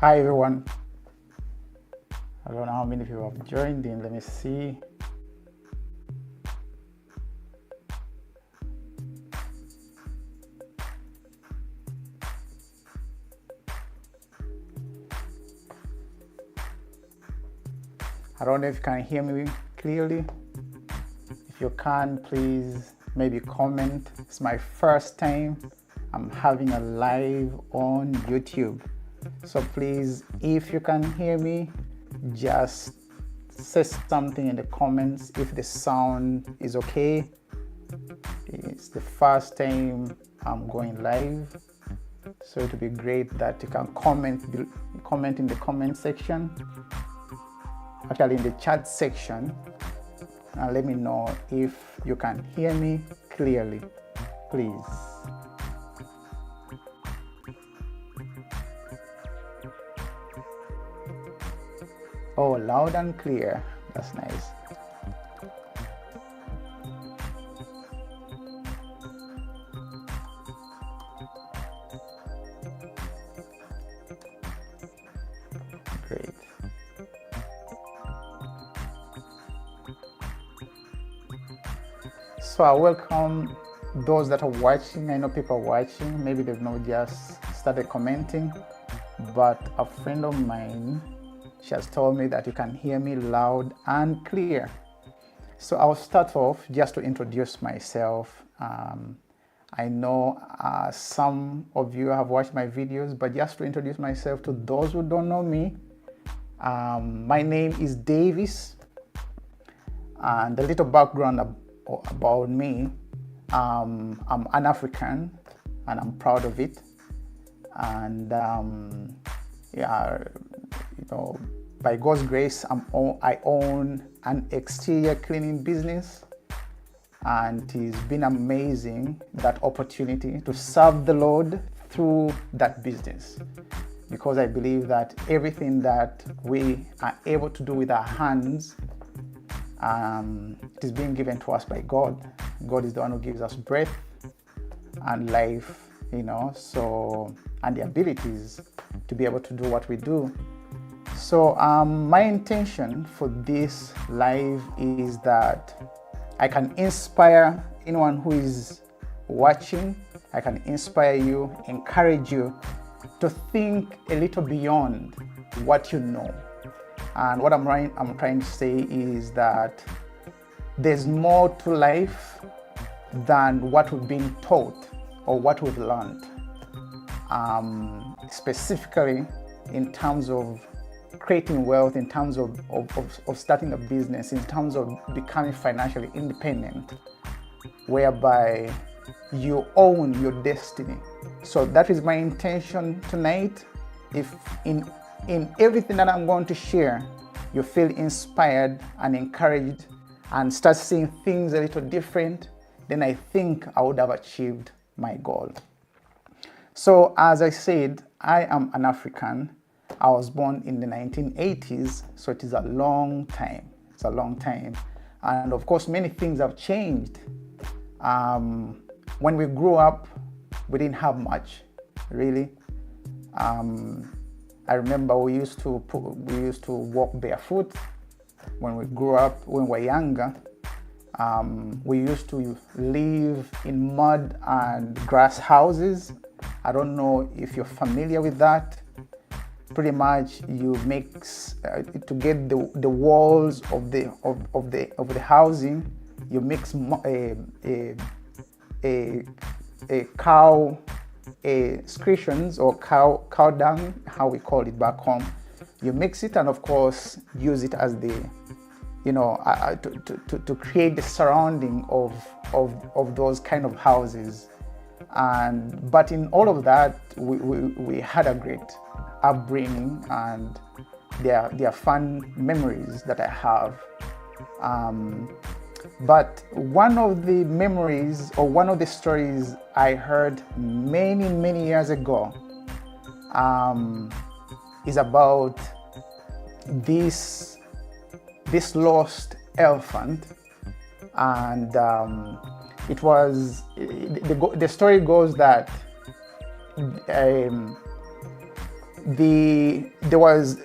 Hi everyone. I don't know how many people have joined in. Let me see. I don't know if you can hear me clearly. If you can, please maybe comment. It's my first time I'm having a live on YouTube. So please, if you can hear me, just say something in the comments if the sound is okay. It's the first time I'm going live, so it would be great that you can comment in the comment section, actually in the chat section, and let me know if you can hear me clearly, please. Oh, loud and clear. That's nice. Great. So I welcome those that are watching. I know people are watching. Maybe they've not just started commenting, but a friend of mine, she has told me that you can hear me loud and clear. So I'll start off just to introduce myself. I know some of you have watched my videos, but just to introduce myself to those who don't know me, my name is Davis, and a little background about me. I'm an African, and I'm proud of it. And yeah, you know, by God's grace, I own an exterior cleaning business, and it's been amazing, that opportunity to serve the Lord through that business, because I believe that everything that we are able to do with our hands, it is being given to us by God. God is the one who gives us breath and life, so, and the abilities to be able to do what we do. So my intention for this live is that I can inspire anyone who is watching. I can inspire you, encourage you to think a little beyond what you know. And what I'm trying to say is that there's more to life than what we've been taught or what we've learned. Specifically in terms of creating wealth, in terms of starting a business, in terms of becoming financially independent, whereby you own your destiny. So that is my intention tonight. If in everything that I'm going to share, you feel inspired and encouraged and start seeing things a little different, then I think I would have achieved my goal. So as I said, I am an African. I was born in the 1980s, so it is a long time. It's a long time. And of course, many things have changed. When we grew up, we didn't have much, really. I remember we used to walk barefoot when we grew up. When we were younger, we used to live in mud and grass houses. I don't know if you're familiar with that. Pretty much, you mix to get the walls of the housing. You mix a cow excretions or cow dung, how we call it back home. You mix it and of course use it as the to create the surrounding of those kind of houses. But in all of that, we had a great upbringing, and there are fun memories that I have. But one of the memories, or one of the stories I heard many years ago, is about this lost elephant. And it was, the story goes that there was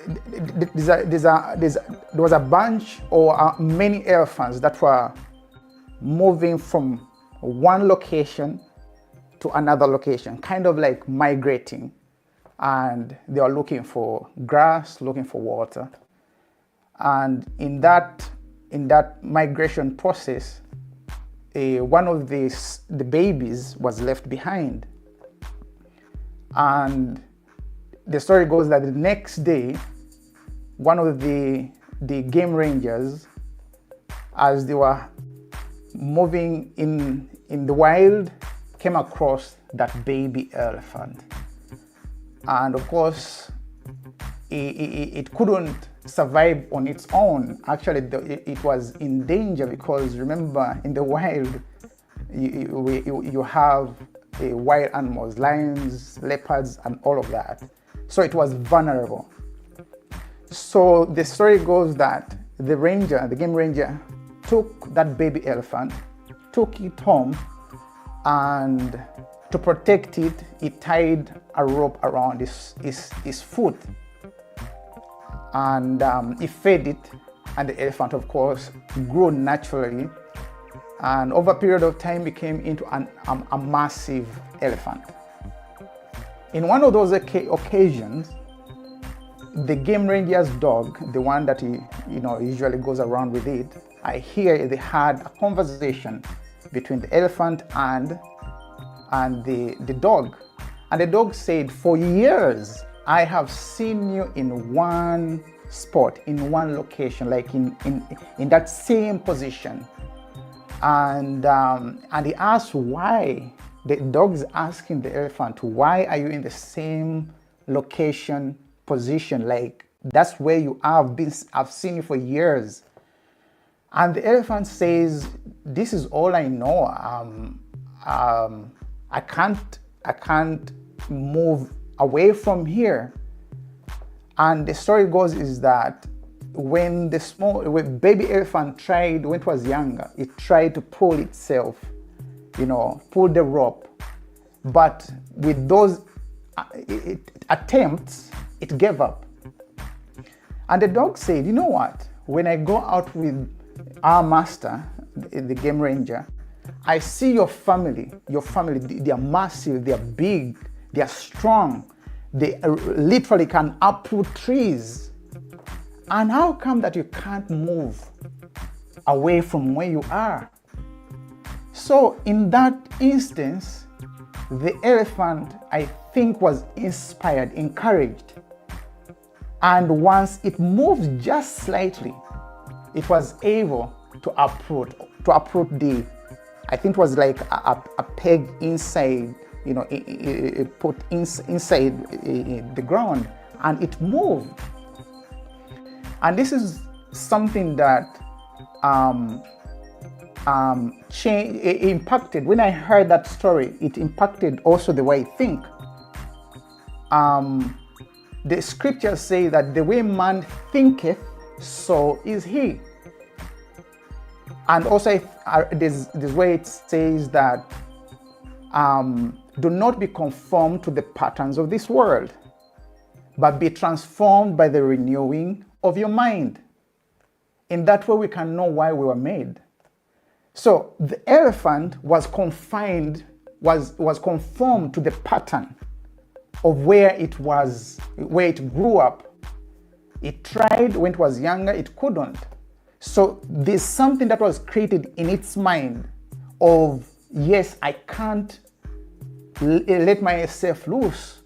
a bunch or many elephants that were moving from one location to another location, kind of like migrating, and they are looking for grass, looking for water. And in that migration process, one of the babies was left behind. And the story goes that the next day, one of the game rangers, as they were moving in the wild, came across that baby elephant. And of course, it couldn't survive on its own. Actually, it was in danger, because remember, in the wild, you have wild animals, lions, leopards, and all of that. So it was vulnerable. So the story goes that the game ranger, took that baby elephant, took it home, and to protect it, he tied a rope around his foot. And he fed it, and the elephant, of course, grew naturally, and over a period of time became into a massive elephant. In one of those occasions, the game ranger's dog, the one that he usually goes around with it, I hear they had a conversation between the elephant and the dog. And the dog said, "For years, I have seen you in one spot, in one location, like in that same position." And he asked why. The dog's asking the elephant, "Why are you in the same location, position? Like, that's where you have been. I've seen you for years." And the elephant says, "This is all I know. I can't move away from here." And the story goes is that when baby elephant when it was younger, it tried to pull itself, pull the rope. But with those attempts, it gave up. And the dog said, "You know what? When I go out with our master, the game ranger, I see your family, they are massive, they are big, they are strong. They literally can uproot trees. And how come that you can't move away from where you are?" So in that instance, the elephant, I think, was inspired, encouraged. And once it moved just slightly, it was able to uproot I think it was like a peg inside, put inside the ground, and it moved. And this is something that it impacted. When I heard that story, it impacted also the way I think. The scriptures say that the way man thinketh, so is he. And also this way it says that do not be conformed to the patterns of this world, but be transformed by the renewing of your mind. In that way we can know why we were made. So the elephant was conformed to the pattern of where it grew up. It tried when it was younger, it couldn't. So there's something that was created in its mind of, yes, I can't let myself loose.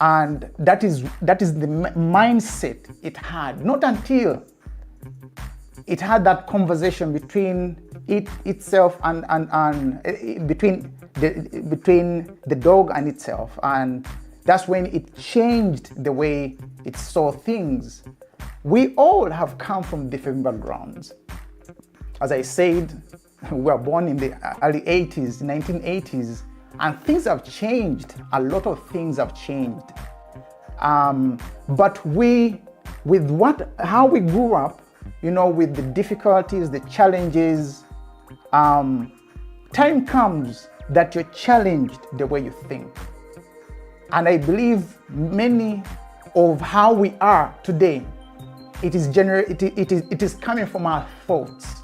And that is the mindset it had. Not until it had that conversation between itself and between the dog and itself, and that's when it changed the way it saw things. We all have come from different backgrounds. As I said, we were born in the early 80s, 1980s, and things have changed. A lot of things have changed. But how we grew up, with the difficulties, the challenges, time comes that you're challenged the way you think. And I believe many of how we are today, it is coming from our thoughts.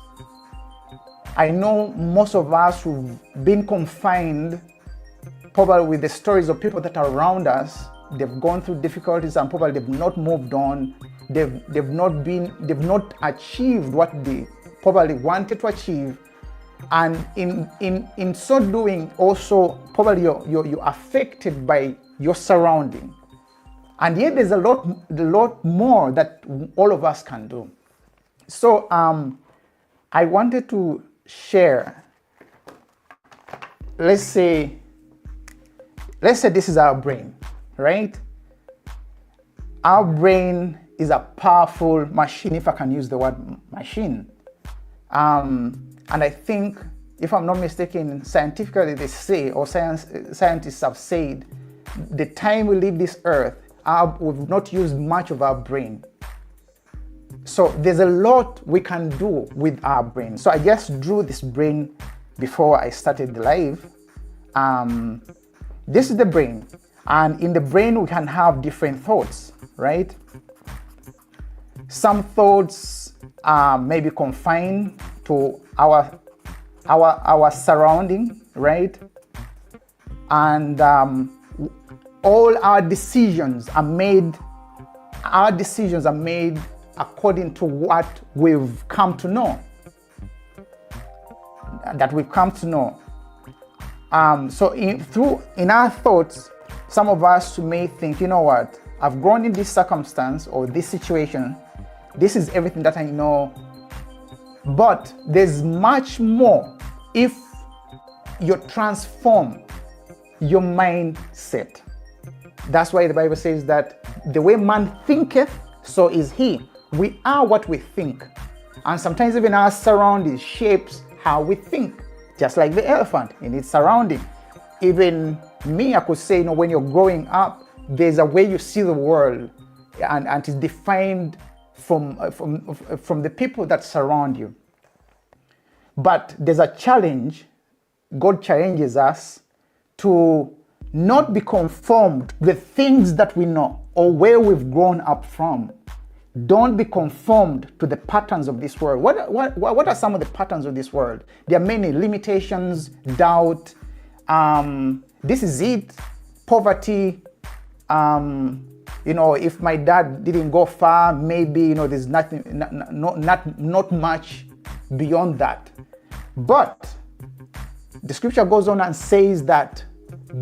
I know most of us who've been confined, probably with the stories of people that are around us. They've gone through difficulties and probably they've not moved on. They've not achieved what they probably wanted to achieve. And in so doing, also probably you're affected by your surrounding. And yet there's a lot more that all of us can do. So I wanted to share, let's say this is our brain, right? Our brain is a powerful machine, if I can use the word machine. And I think, if I'm not mistaken, scientifically they say, or scientists have said, the time we leave this earth, we've not used much of our brain. So there's a lot we can do with our brain. So I just drew this brain before I started the live. This is the brain. And in the brain, we can have different thoughts, right? Some thoughts are maybe confined to our surrounding, right? And all our decisions are made according to what we've come to know. So in our thoughts, some of us may think, you know what, I've grown in this circumstance or this situation. This is everything that I know. But there's much more if you transform your mindset. That's why the Bible says that the way man thinketh, so is he. We are what we think. And sometimes even our surroundings shapes how we think. Just like the elephant in its surrounding. Even me, I could say, when you're growing up, there's a way you see the world, and it's defined from the people that surround you. But there's a challenge. God challenges us to not be conformed to the things that we know or where we've grown up from. Don't be conformed to the patterns of this world. What are some of the patterns of this world? There are many limitations, doubt, this is it, poverty. If my dad didn't go far, maybe there's nothing, not much beyond that. But the scripture goes on and says that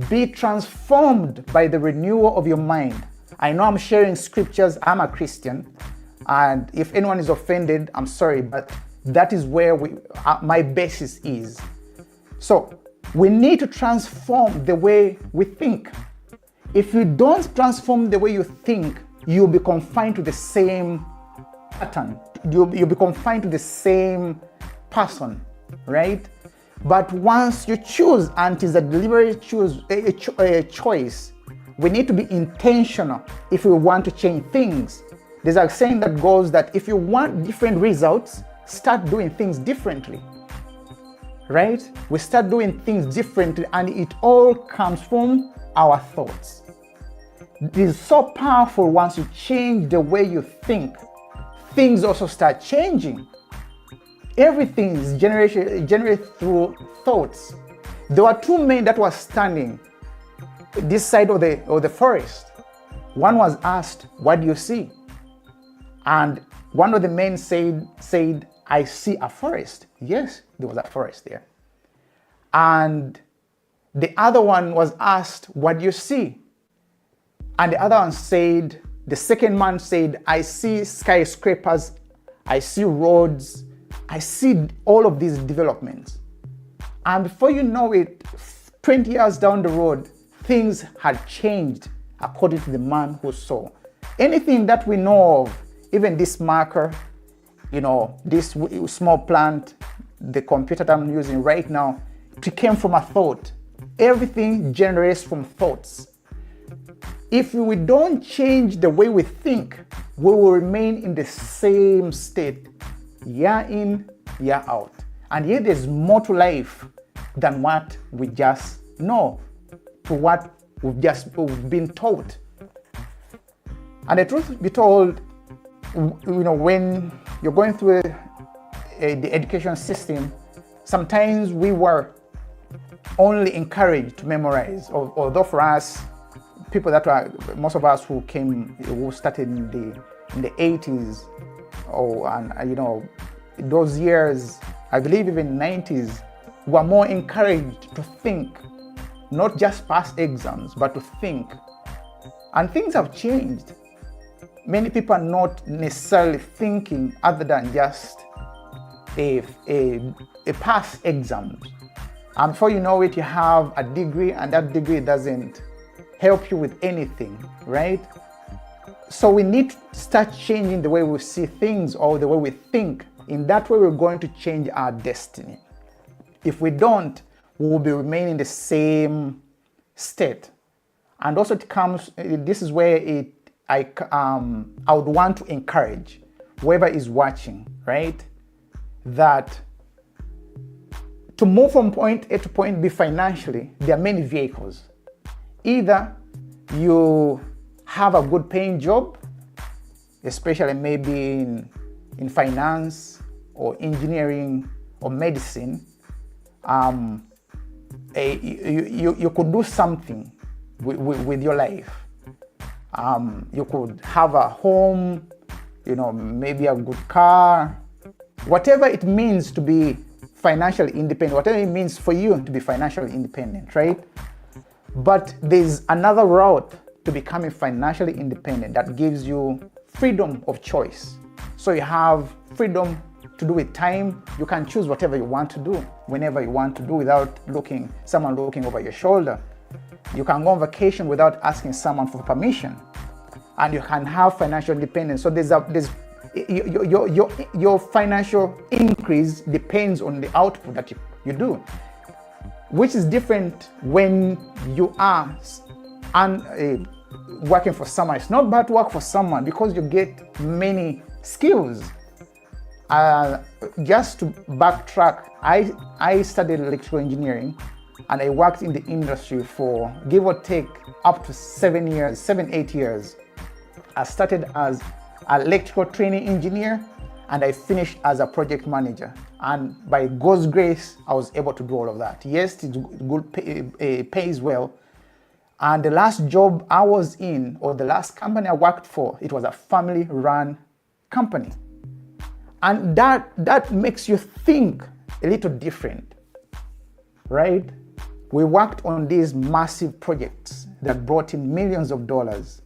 be transformed by the renewal of your mind. I know I'm sharing scriptures. I'm a Christian, and if anyone is offended, I'm sorry, but that is where my basis is. So we need to transform the way we think. If you don't transform the way you think, you'll be confined to the same pattern. You'll be confined to the same person, right? But once you choose, and it is a deliberate choice, we need to be intentional if we want to change things. There's a saying that goes that if you want different results, start doing things differently, right? We start doing things differently, and it all comes from our thoughts. It is so powerful. Once you change the way you think, things also start changing. Everything is generated through thoughts. There were two men that were standing this side of the forest. One was asked, "What do you see?" And one of the men said, "I see a forest." Yes, there was a forest there. And the other one was asked, "What do you see?" And the other one said, the second man said, "I see skyscrapers, I see roads, I see all of these developments." And before you know it, 20 years down the road, things had changed according to the man who saw. Anything that we know of, even this marker, this small plant, the computer that I'm using right now, it came from a thought. Everything generates from thoughts. If we don't change the way we think, we will remain in the same state, year in, year out. And yet there's more to life than what we just know, to what we've been taught. And the truth be told, when you're going through the education system, sometimes we were only encouraged to memorize. Although for us, most of us who started in the 80s, those years, I believe even 90s, were more encouraged to think, not just pass exams, but to think. And things have changed. Many people are not necessarily thinking other than just a pass exam. And before you know it, you have a degree, and that degree doesn't help you with anything, right? So we need to start changing the way we see things or the way we think. In that way, we're going to change our destiny. If we don't, we will be remaining the same state. And also this is where I would want to encourage whoever is watching, right? That to move from point A to point B financially, there are many vehicles. Either you have a good paying job, especially maybe in finance or engineering or medicine. You could do something with your life. You could have a home, maybe a good car, whatever it means to be financially independent, whatever it means for you to be financially independent, right? But there's another route to becoming financially independent that gives you freedom of choice. So you have freedom to do with time. You can choose whatever you want to do, whenever you want to do, without someone looking over your shoulder. You can go on vacation without asking someone for permission, and you can have financial independence. So your financial increase depends on the output that you do, which is different when you are working for someone. It's not bad to work for someone because you get many skills. Just to backtrack, I studied electrical engineering, and I worked in the industry for give or take up to 7, 8 years. I started as an electrical training engineer, and I finished as a project manager. And by God's grace, I was able to do all of that. Yes, it's good, pays well. And the last job I was in, or the last company I worked for, it was a family-run company. And that makes you think a little different, right? We worked on these massive projects that brought in millions of dollars.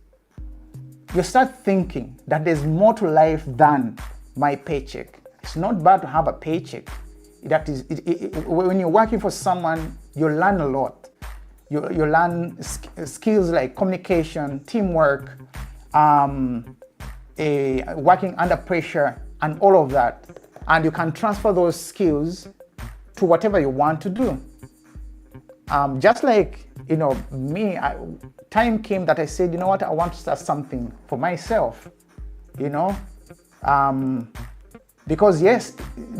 You start thinking that there's more to life than my paycheck. It's not bad to have a paycheck. When you're working for someone, you learn a lot. You learn skills like communication, teamwork, working under pressure, and all of that. And you can transfer those skills to whatever you want to do. Just like, me, time came that I said, you know what, I want to start something for myself, because yes,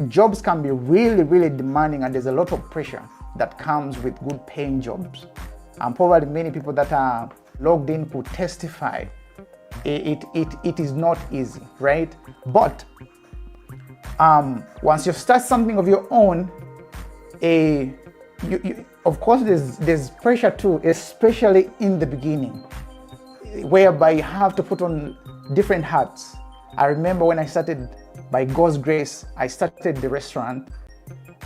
jobs can be really, really demanding, and there's a lot of pressure that comes with good paying jobs. And probably many people that are logged in could testify. It is not easy, right? But once you start something of your own, of course there's pressure too, especially in the beginning, whereby you have to put on different hats. I remember when I started, by God's grace, I started the restaurant.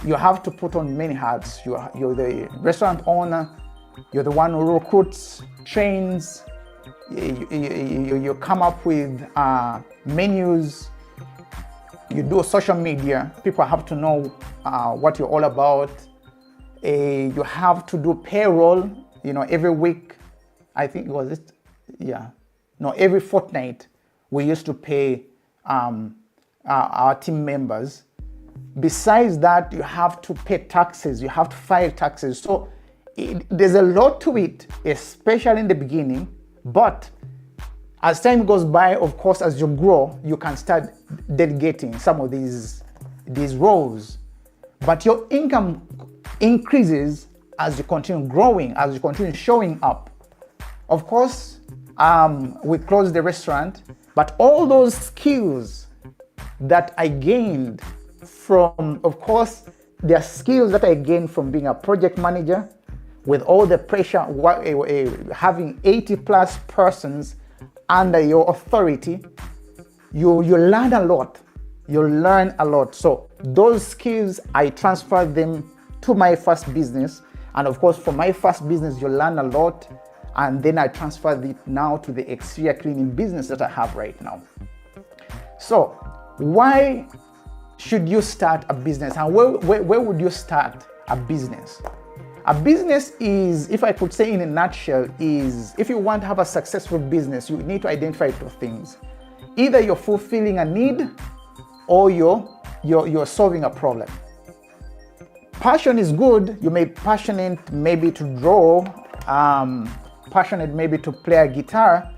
You have to put on many hats. You're the restaurant owner, you're the one who recruits, trains, you come up with menus, you do social media, people have to know what you're all about. You have to do payroll, every week. I think every fortnight we used to pay our team members. Besides that, you have to pay taxes, you have to file taxes. So there's a lot to it, especially in the beginning. But as time goes by, of course, as you grow, you can start delegating some of these roles. But your income increases as you continue growing, as you continue showing up. Of course, we closed the restaurant, but all those skills that I gained from, of course, there are skills that I gained from being a project manager with all the pressure, having 80 plus persons under your authority. You learn a lot. You learn a lot. So those skills, I transferred them to my first business. And of course, for my first business, you learn a lot. And then I transferred it now to the exterior cleaning business that I have right now. So why should you start a business? And where would you start a business? A business is, if I could say in a nutshell, is if you want to have a successful business, you need to identify two things. Either you're fulfilling a need or you're solving a problem. Passion is good. You may be passionate maybe to draw, passionate maybe to play a guitar,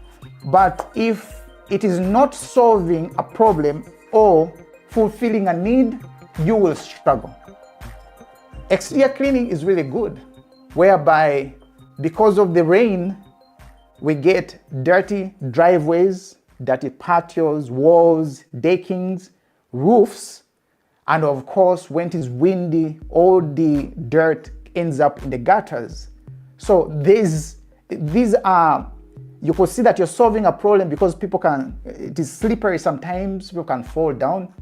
but if it is not solving a problem or fulfilling a need, you will struggle. Exterior cleaning is really good, whereby because of the rain, we get dirty driveways, dirty patios, walls, deckings, roofs, and of course, when it is windy, all the dirt ends up in the gutters. So these are, you could see that you're solving a problem because it is slippery sometimes, people can fall down.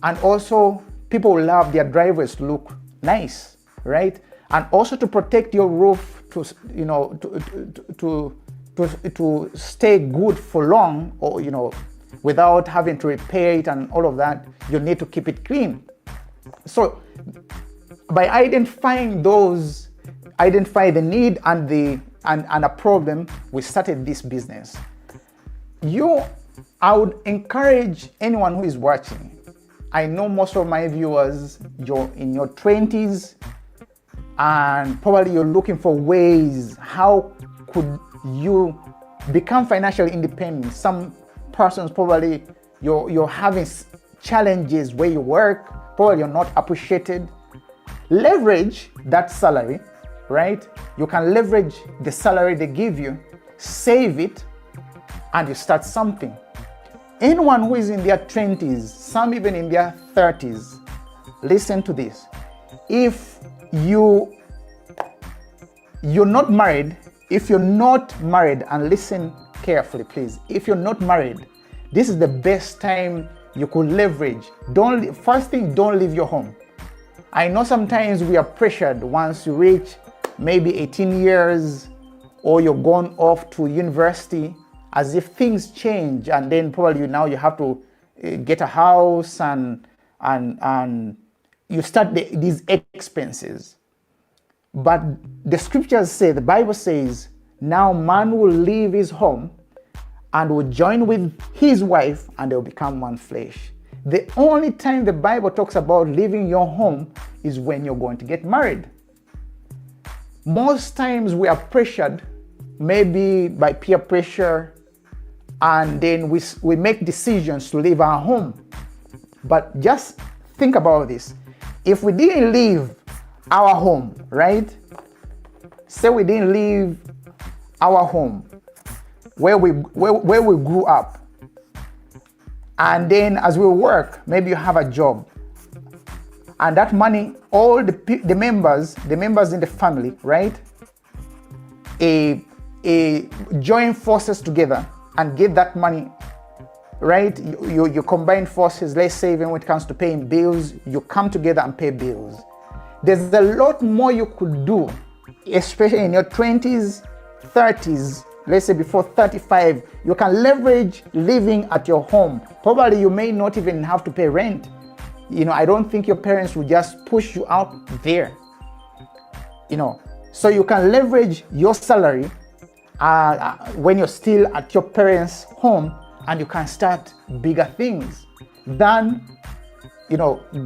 And also, people love their driveways to look nice, right? And also to protect your roof to stay good for long, or without having to repair it and all of that, you need to keep it clean. So by identifying the need and a problem, we started this business. I would encourage anyone who is watching. I know most of my viewers, you're in your 20s and probably you're looking for ways, how could you become financially independent? Some persons probably you're having challenges where you work, probably you're not appreciated. Leverage that salary, right? You can leverage the salary they give you, save it, and you start something. Anyone who is in their 20s, some even in their 30s, listen to this. If you're not married, and listen carefully, please. If you're not married, this is the best time you could leverage. First thing, don't leave your home. I know sometimes we are pressured once you reach maybe 18 years or you're gone off to university, as if things change, and then probably now you have to get a house and you start these expenses. But the scriptures say, the Bible says, now man will leave his home and will join with his wife and they'll become one flesh. The only time the Bible talks about leaving your home is when you're going to get married. Most times we are pressured, maybe by peer pressure, and then we make decisions to leave our home. But just think about this. If we didn't leave our home, right? Say we didn't leave our home where we grew up, and then as we work, maybe you have a job, and that money, all the members in the family, right? Join forces together and get that money, right? You combine forces, let's say even when it comes to paying bills, you come together and pay bills. There's a lot more you could do, especially in your 20s, 30s, let's say before 35, you can leverage living at your home. Probably you may not even have to pay rent. I don't think your parents will just push you out there. So you can leverage your salary when you're still at your parents' home, and you can start bigger things than,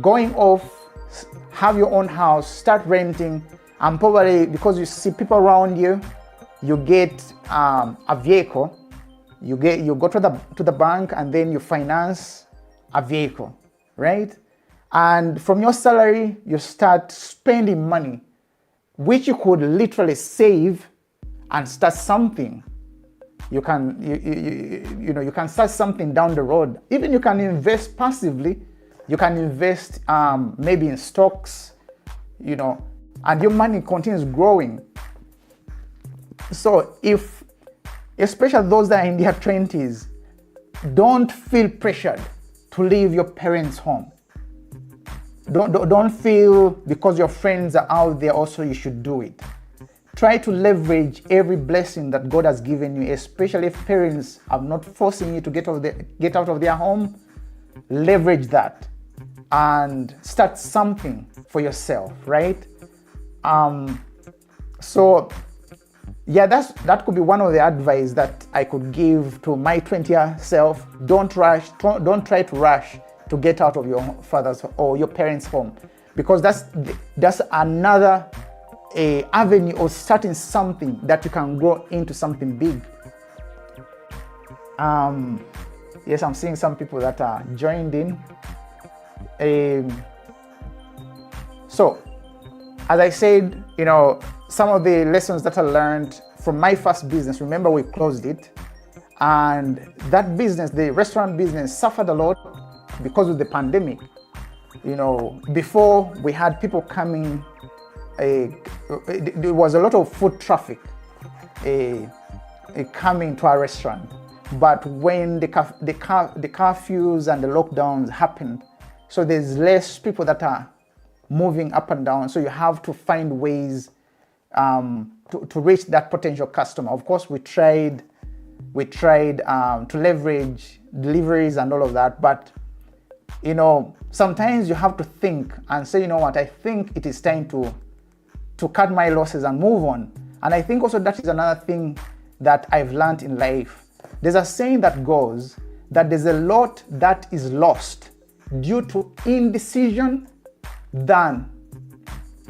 going off, have your own house, start renting, and probably because you see people around you, you get a vehicle, you go to the bank and then you finance a vehicle, right? And from your salary, you start spending money, which you could literally save and start something. You can you can start something down the road. Even you can invest passively. You can invest maybe in stocks, and your money continues growing. So especially those that are in their 20s, don't feel pressured to leave your parents' home. Don't feel because your friends are out there also you should do it. Try to leverage every blessing that God has given you, especially if parents are not forcing you to get out of their home. Leverage that and start something for yourself, right? So yeah, that could be one of the advice that I could give to my 20-year self. Don't don't try to rush to get out of your father's or your parents' home, because that's another avenue of starting something that you can grow into something big. Yes, I'm seeing some people that are joined in. So, as I said, some of the lessons that I learned from my first business, remember we closed it, and that business, the restaurant business, suffered a lot because of the pandemic. Before we had people coming, there was a lot of foot traffic coming to our restaurant. But when the curfews and the lockdowns happened, so there's less people that are moving up and down. So you have to find ways to reach that potential customer. Of course, we tried to leverage deliveries and all of that, but sometimes you have to think and say, what, I think it is time to cut my losses and move on. And I think also that is another thing that I've learned in life. There's a saying that goes that there's a lot that is lost due to indecision than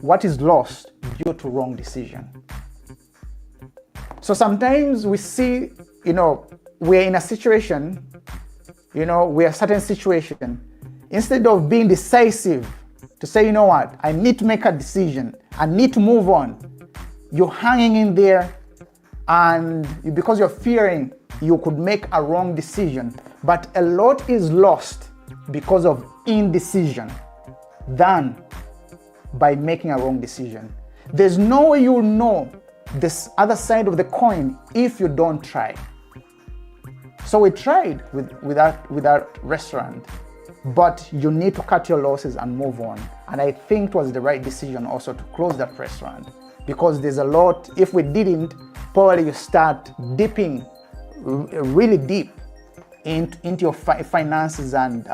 what is lost due to wrong decision. So sometimes we see, we're in a situation, we're a certain situation. Instead of being decisive to say, what, I need to make a decision, I need to move on, you're hanging in there, and because you're fearing you could make a wrong decision. But a lot is lost because of indecision than by making a wrong decision. There's no way you'll know this other side of the coin if you don't try. So we tried with that restaurant, but you need to cut your losses and move on. And I think it was the right decision also to close that restaurant, because there's a lot, if we didn't, probably you start dipping really deep into your finances and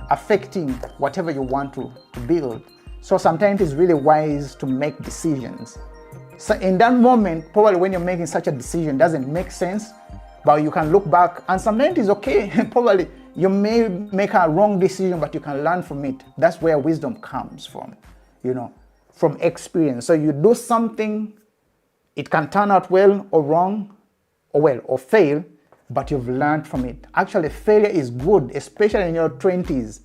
affecting whatever you want to build. So sometimes it's really wise to make decisions. So in that moment, probably when you're making such a decision, it doesn't make sense, but you can look back, and sometimes it's okay. Probably you may make a wrong decision, but you can learn from it. That's where wisdom comes from, from experience. So you do something, it can turn out well or wrong, or fail, but you've learned from it. Actually, failure is good, especially in your 20s.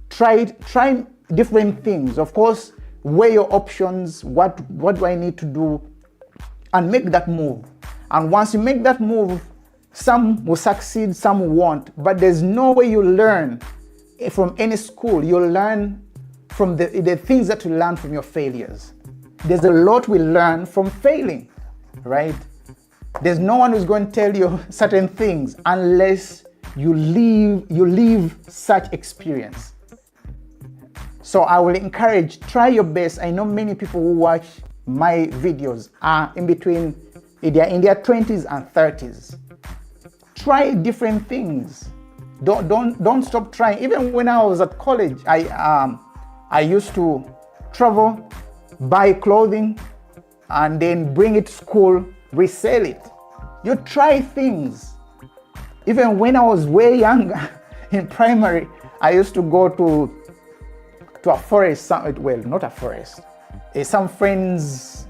Try different things. Of course, weigh your options. What do I need to do? And make that move. And once you make that move, some will succeed, some won't. But there's no way you learn from any school. You'll learn from the things that you learn from your failures. There's a lot we learn from failing, right? There's no one who's going to tell you certain things unless you live such experience. So I will encourage, try your best. I know many people who watch my videos are in between, they're in their 20s and 30s. Try different things. Don't stop trying. Even when I was at college, I used to travel, buy clothing, and then bring it to school, resell it. You try things. Even when I was way younger, in primary, I used to go to a forest, not a forest, some friends'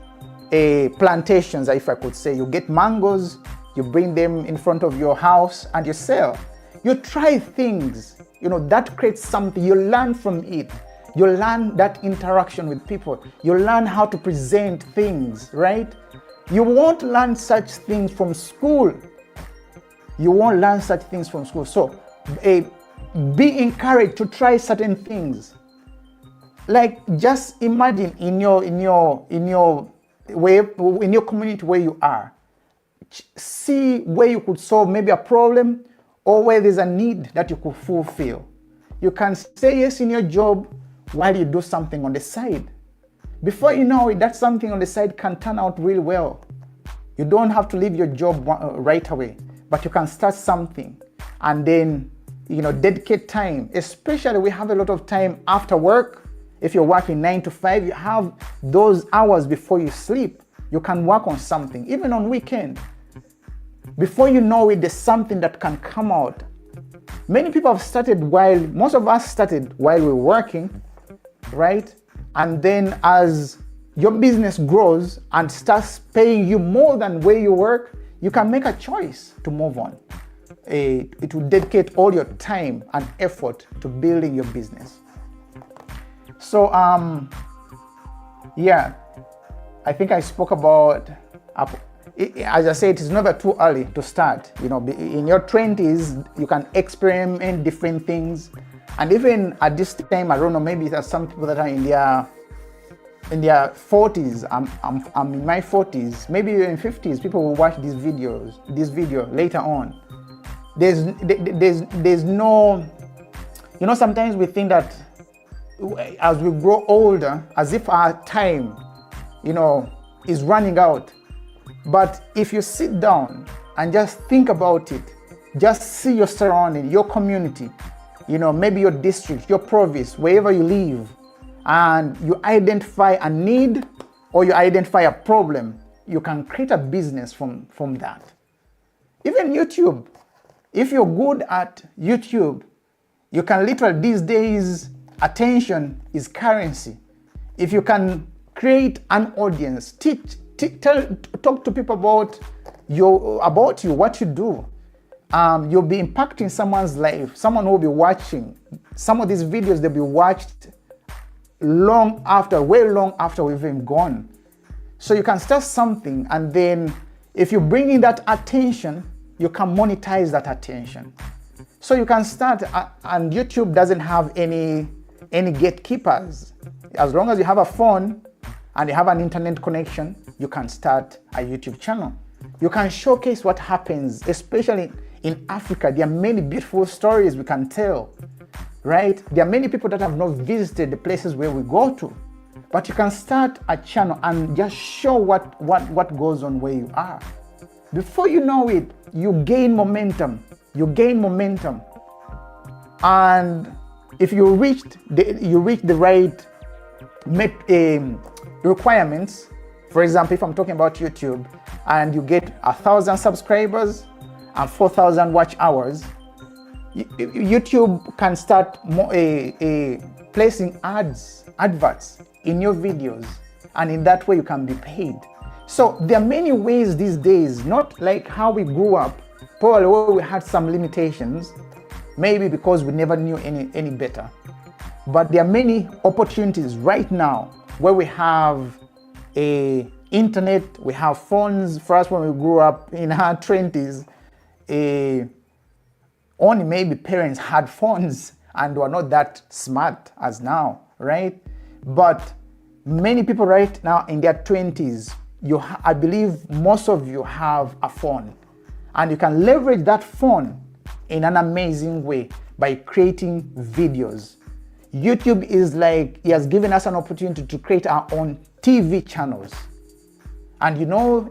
plantations, if I could say. You get mangoes, you bring them in front of your house and you sell. You try things, that creates something. You learn from it. You learn that interaction with people. You learn how to present things, right? You won't learn such things from school. You won't learn such things from school. So be encouraged to try certain things. Like, just imagine in your community where you are, see where you could solve maybe a problem, or where there's a need that you could fulfill. You can say yes in your job while you do something on the side. Before you know it, that something on the side can turn out really well. You don't have to leave your job right away, but you can start something and then, dedicate time. Especially, we have a lot of time after work. If you're working 9 to 5, you have those hours before you sleep. You can work on something, even on weekend. Before you know it, there's something that can come out. Many people have started most of us started while we're working, right? And then as your business grows and starts paying you more than where you work, you can make a choice to move on. It will dedicate all your time and effort to building your business. So, I think I spoke about, as I said, it's never too early to start. In your 20s, you can experiment different things. And even at this time, I don't know, maybe there's some people that are in their 40s. I'm in my 40s, maybe in 50s. People will watch this video later on. There's no, sometimes we think that as we grow older, as if our time, is running out. But if you sit down and just think about it, just see your surrounding, your community, maybe your district, your province, wherever you live, and you identify a need or you identify a problem, you can create a business from that. Even YouTube, if you're good at YouTube, you can literally, these days, attention is currency. If you can create an audience, talk to people about you, what you do, you'll be impacting someone's life. Someone will be watching. Some of these videos, they'll be watched way long after we've even gone. So you can start something, and then if you bring in that attention, you can monetize that attention. So you can start, and YouTube doesn't have any gatekeepers. As long as you have a phone and you have an internet connection, you can start a YouTube channel. You can showcase what happens, especially in Africa. There are many beautiful stories we can tell, right? There are many people that have not visited the places where we go to, but you can start a channel and just show what goes on where you are. Before you know it, you gain momentum. And if you reach the right requirements, for example, if I'm talking about YouTube, and you get 1,000 subscribers and 4,000 watch hours, YouTube can start placing adverts in your videos, and in that way you can be paid. So there are many ways these days, not like how we grew up, probably where we had some limitations, maybe because we never knew any better. But there are many opportunities right now where we have internet, we have phones. For us, when we grew up in our 20s, only maybe parents had phones and were not that smart as now, right? But many people right now in their 20s, I believe most of you have a phone, and you can leverage that phone in an amazing way by creating videos. YouTube is like, he has given us an opportunity to create our own TV channels. And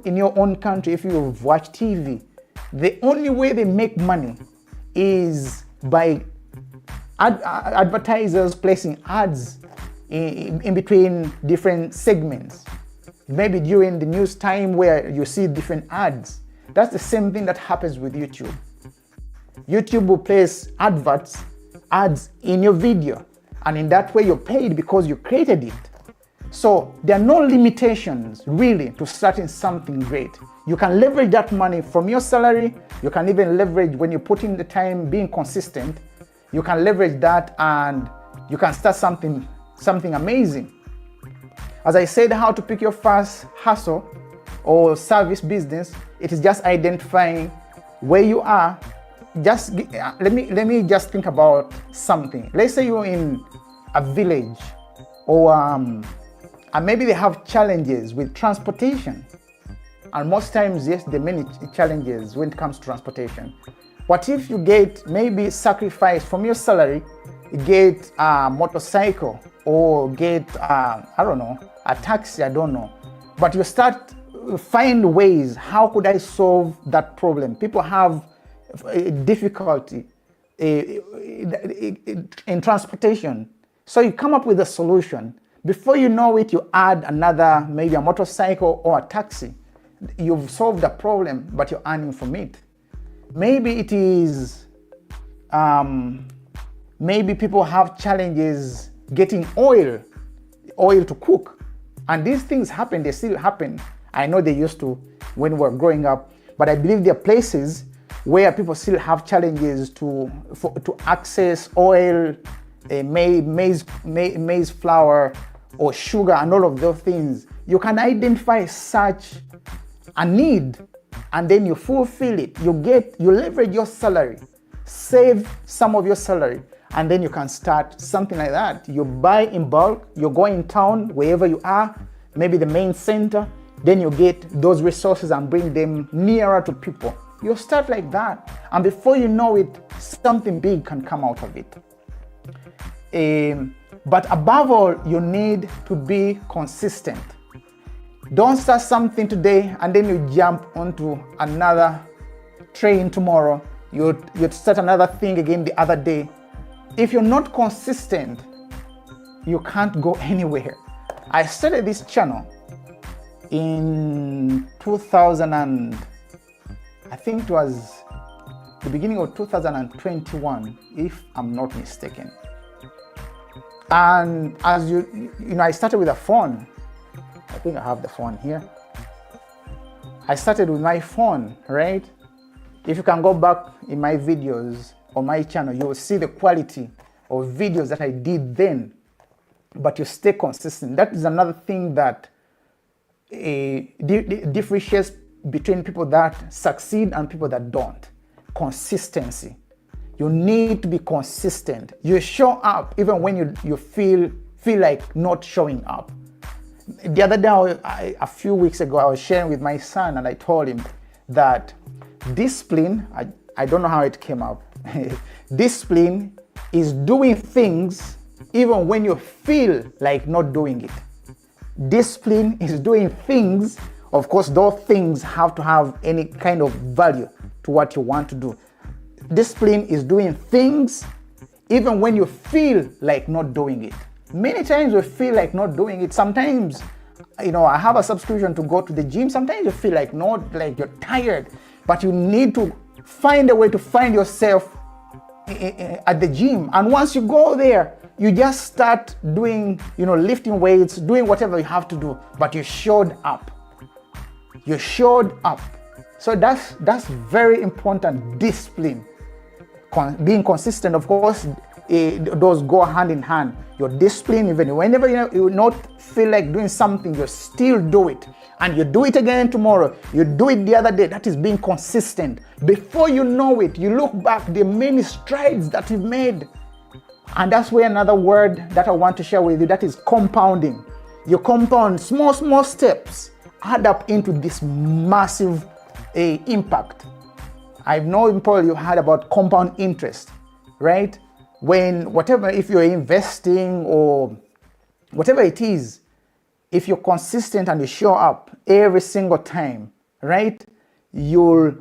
in your own country, if you've watched TV, the only way they make money is by advertisers placing ads in between different segments. Maybe during the news time where you see different ads. That's the same thing that happens with YouTube. YouTube will place ads in your video, and in that way you're paid because you created it. So there are no limitations really to starting something great. You can leverage that money from your salary. You can even leverage when you put in the time being consistent. You can leverage that and you can start something amazing. As I said, how to pick your first hustle, or service business, it is just identifying where you are. Just let me just think about something. Let's say you're in a village, or and maybe they have challenges with transportation. And most times, yes, there are many challenges when it comes to transportation. What if you get maybe sacrifice from your salary, you get a motorcycle, or get I don't know, a taxi, I don't know. But you start find ways, how could I solve that problem? People have difficulty in transportation. So you come up with a solution. Before you know it, you add another, maybe a motorcycle or a taxi. You've solved a problem, but you're earning from it. Maybe it is, maybe people have challenges getting oil to cook. And these things happen, they still happen. I know they used to when we were growing up, but I believe there are places where people still have challenges to access oil, maize flour, or sugar, and all of those things. You can identify such a need, and then you fulfill it. You leverage your salary, save some of your salary, and then you can start something like that. You buy in bulk, you go in town, wherever you are, maybe the main center, then you get those resources and bring them nearer to people. You start like that, and before you know it, something big can come out of it. But above all, you need to be consistent. Don't start something today and then you jump onto another train tomorrow. You'd start another thing again the other day. If you're not consistent, you can't go anywhere. I started this channel in 2000 and I think it was the beginning of 2021, if I'm not mistaken. And as you know, I started with a phone. I think I have the phone here. I started with my phone, right? If you can go back in my videos on my channel, you will see the quality of videos that I did then, but you stay consistent. That is another thing that differentiates between people that succeed and people that don't. Consistency. You need to be consistent. You show up even when you feel like not showing up. The other day, a few weeks ago, I was sharing with my son, and I told him that discipline, I don't know how it came up. Discipline is doing things even when you feel like not doing it. Discipline is doing things. Of course, those things have to have any kind of value to what you want to do. Discipline is doing things even when you feel like not doing it. Many times we feel like not doing it. Sometimes, you know, I have a subscription to go to the gym. Sometimes you feel like you're tired, but you need to find a way to find yourself at the gym. And once you go there, you just start doing, lifting weights, doing whatever you have to do, but you showed up. You showed up. So that's very important. Discipline. Being consistent, of course, those go hand in hand. Your discipline, even whenever you not feel like doing something, you still do it. And you do it again tomorrow. You do it the other day. That is being consistent. Before you know it, you look back, the many strides that you've made. And that's where another word that I want to share with you, that is compounding. You compound small steps, add up into this massive impact. I know, Paul, you heard about compound interest, right? If you're investing or whatever it is, if you're consistent and you show up every single time, right? You'll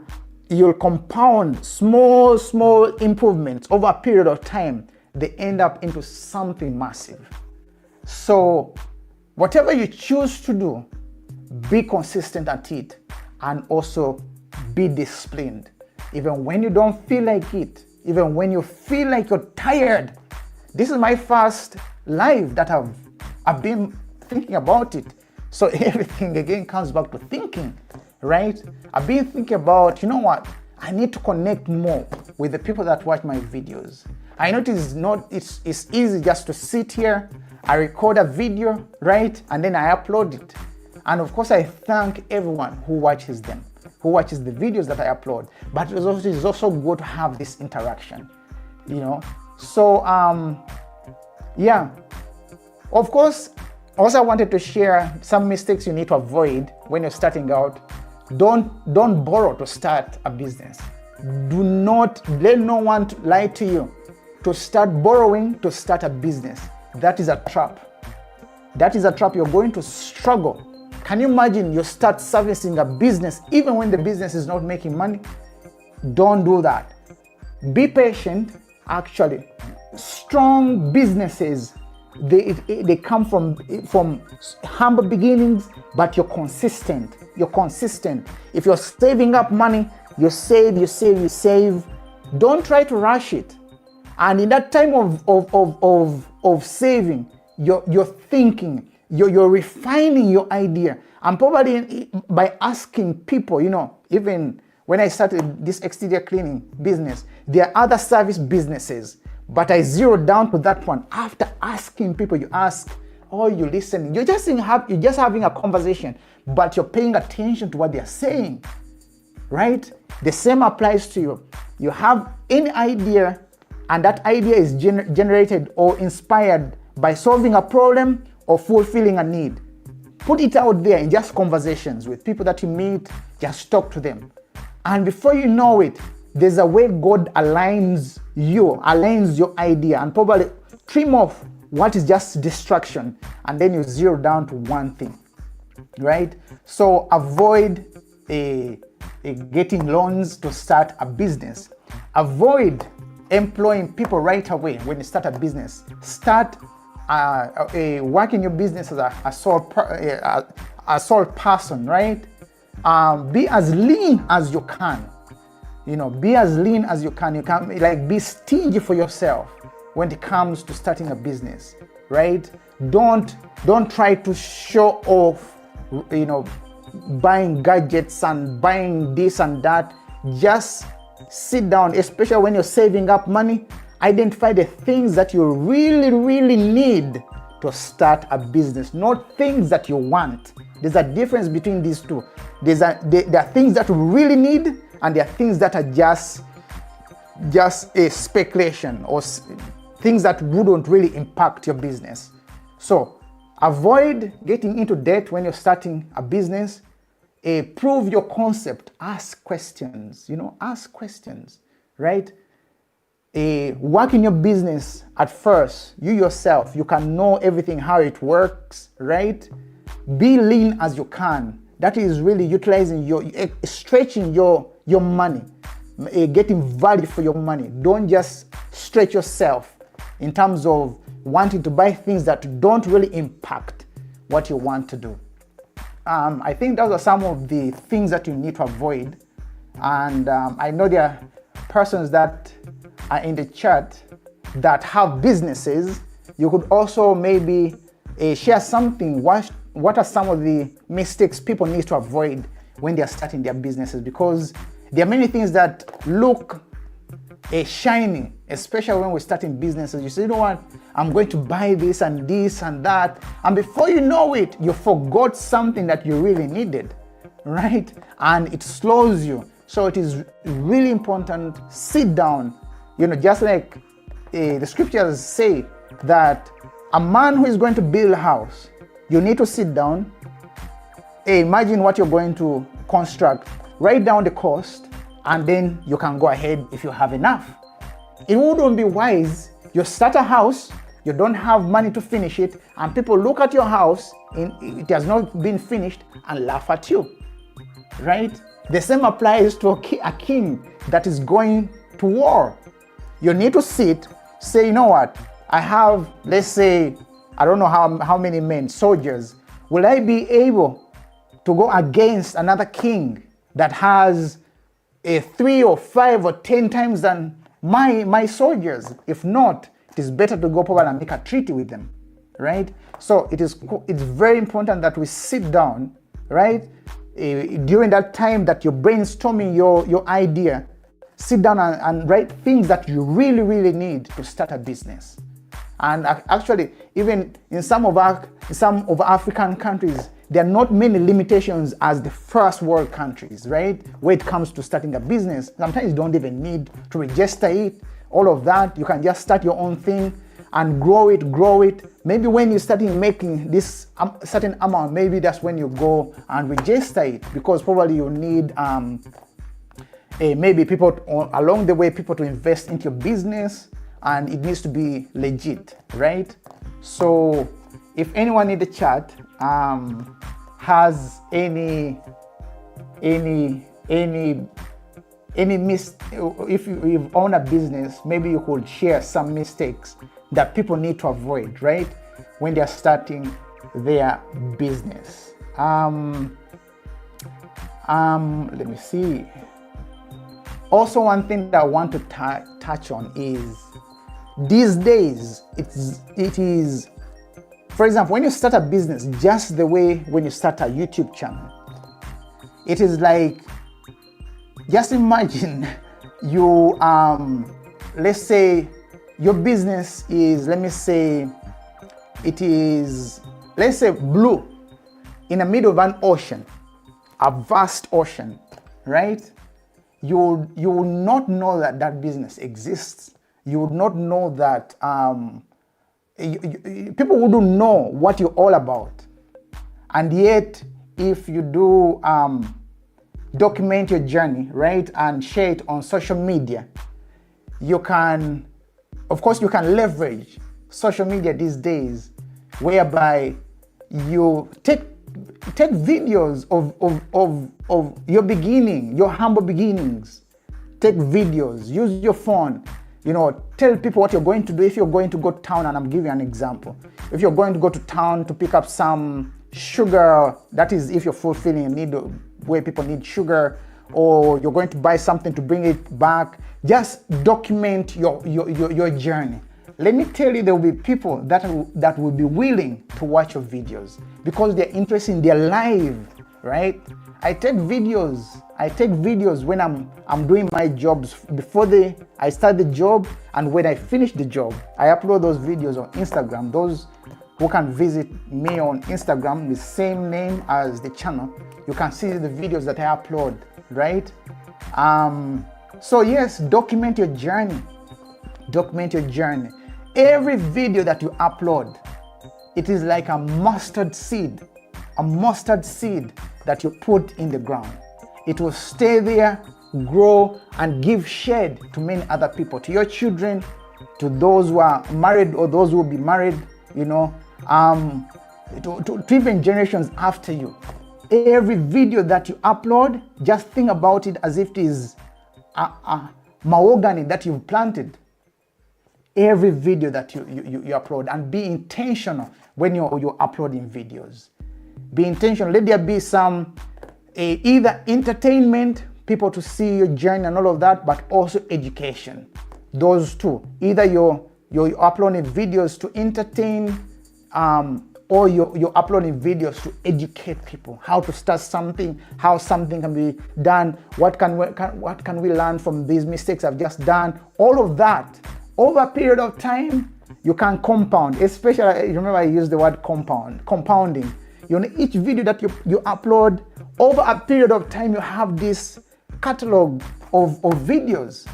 compound small improvements over a period of time. They end up into something massive. So whatever you choose to do, be consistent at it, and also be disciplined. Even when you don't feel like it, even when you feel like you're tired. This is my first live that I've been thinking about it. So everything again comes back to thinking, right? I've been thinking about, I need to connect more with the people that watch my videos. I know it's easy just to sit here, I record a video, right? And then I upload it. And of course, I thank everyone who watches them, who watches the videos that I upload. But it's also good to have this interaction, you know. So yeah, of course, also I wanted to share some mistakes you need to avoid when you're starting out. Don't borrow to start a business. Do not let no one lie to you to start borrowing to start a business. That is a trap. That is a trap. You're going to struggle. Can you imagine you start servicing a business even when the business is not making money? Don't do that. Be patient. Actually, strong businesses, they come from humble beginnings, but you're consistent. You're consistent. If you're saving up money, you save. Don't try to rush it. And in that time of saving, you're thinking, you're refining your idea. And probably by asking people, you know, even when I started this exterior cleaning business, there are other service businesses, but I zeroed down to that one. After asking people, you ask, or you listen, you're just having a conversation, but you're paying attention to what they're saying, right? The same applies to you. You have any idea, and that idea is generated or inspired by solving a problem or fulfilling a need. Put it out there in just conversations with people that you meet, just talk to them. And before you know it, there's a way God aligns your idea and probably trim off what is just distraction, and then you zero down to one thing, right? So avoid getting loans to start a business. Avoid employing people right away when you start a business. Start working your business as a sole person, right? Be as lean as you can. You know, be as lean as you can. You can be stingy for yourself when it comes to starting a business, right? Don't try to show off, you know, buying gadgets and buying this and that. Just sit down, especially when you're saving up money. Identify the things that you really need to start a business, not things that you want. There's a difference between these two. There are things that you really need, and there are things that are just a speculation or things that wouldn't really impact your business. So avoid getting into debt when you're starting a business. Prove your concept. Ask questions. Ask questions, right? Work in your business at first. You yourself, you can know everything, how it works, right? Be lean as you can. That is really utilizing stretching your money, getting value for your money. Don't just stretch yourself in terms of wanting to buy things that don't really impact what you want to do. I think those are some of the things that you need to avoid. And I know there are persons that are in the chat that have businesses. You could also maybe share something. What are some of the mistakes people need to avoid when they are starting their businesses? Because there are many things that look shiny, especially when we're starting businesses. You say, you know what, I'm going to buy this and that. And before you know it, you forgot something that you really needed, right? And it slows you. So it is really important, sit down. Just like the scriptures say that a man who is going to build a house, you need to sit down, imagine what you're going to construct, write down the cost, and then you can go ahead if you have enough. It wouldn't be wise, you start a house, you don't have money to finish it, and people look at your house, it has not been finished, and laugh at you, right? The same applies to a king that is going to war. You need to sit, say, you know what, I have, let's say, I don't know how many men, soldiers. Will I be able to go against another king that has 3 or 5 or 10 times than my soldiers? If not, it is better to go probably and make a treaty with them, right? So it's very important that we sit down, right? During that time that you're brainstorming your idea, sit down and write things that you really need to start a business. And actually, even in some of African countries, there are not many limitations as the first world countries, right? When it comes to starting a business, sometimes you don't even need to register it, all of that. You can just start your own thing and grow it. Maybe when you're starting making this certain amount, maybe that's when you go and register it, because probably you need maybe people along the way, people to invest into your business, and it needs to be legit, right? So if anyone in the chat has any if you own a business, maybe you could share some mistakes that people need to avoid, right, when they're starting their business. Let me see. Also, one thing that I want to touch on is these days it is, for example, when you start a business, just the way when you start a YouTube channel, it is like, just imagine you, let's say your business is, let me say, it is, let's say, blue in the middle of an ocean, a vast ocean, right? You will not know that that business exists. You would not know that, people wouldn't know what you're all about. And yet, if you do document your journey, right, and share it on social media, you can, of course, you can leverage social media these days, whereby you take videos of your beginning, your humble beginnings. Take videos, use your phone, tell people what you're going to do. If you're going to go to town, and I'm giving you an example, if you're going to go to town to pick up some sugar, that is if you're fulfilling a need where people need sugar, or you're going to buy something to bring it back, just document your journey. Let me tell you, there will be people that will be willing to watch your videos because they're interested in their life, right? I take videos when I'm doing my jobs, before I start the job, and when I finish the job. I upload those videos on Instagram. Those who can visit me on Instagram, the same name as the channel, you can see the videos that I upload, right? So yes, document your journey. Document your journey. Every video that you upload, it is like a mustard seed that you put in the ground. It will stay there, grow, and give shade to many other people, to your children, to those who are married or those who will be married, to even generations after you. Every video that you upload, just think about it as if it is a mahogany that you've planted. Every video that you upload, and be intentional when you're uploading videos. Be intentional. Let there be some either entertainment, people to see your journey and all of that, but also education. Those two. Either you're uploading videos to entertain, or you're uploading videos to educate people how to start something, how something can be done, what can we learn from these mistakes I've just done. All of that. Over a period of time, you can compound. Especially, remember I used the word compounding. Each video that you upload, over a period of time, you have this catalog of videos.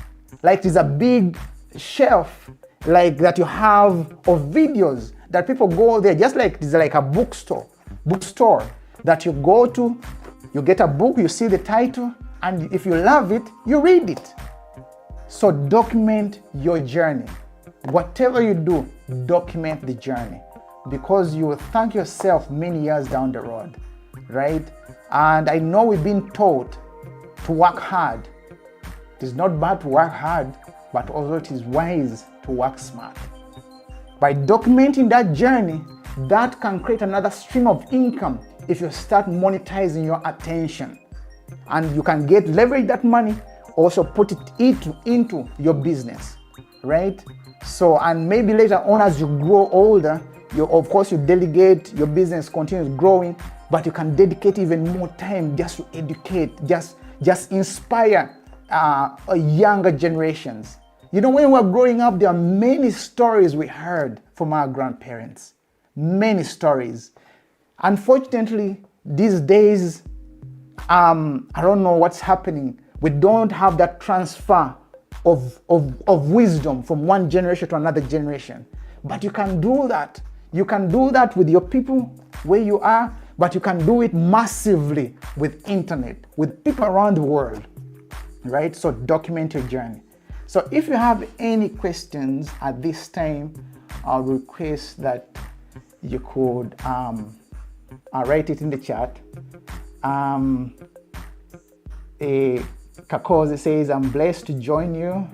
Like it's a big shelf, like that you have of videos that people go there, just like it's like a bookstore that you go to, you get a book, you see the title, and if you love it, you read it. So document your journey. Whatever you do, document the journey, because you will thank yourself many years down the road, right? And I know we've been taught to work hard. It is not bad to work hard, but also it is wise to work smart. By documenting that journey, that can create another stream of income if you start monetizing your attention. And you can leverage that money, also put it into your business, right? So, and maybe later on as you grow older, of course you delegate, your business continues growing, but you can dedicate even more time just to educate, just inspire younger generations. When we were growing up, there are many stories we heard from our grandparents. Many stories. Unfortunately, these days, I don't know what's happening. We don't have that transfer of wisdom from one generation to another generation. But you can do that. You can do that with your people where you are, but you can do it massively with internet, with people around the world, right? So document your journey. So if you have any questions at this time, I'll request that you could write it in the chat. Kakoze says, I'm blessed to join you.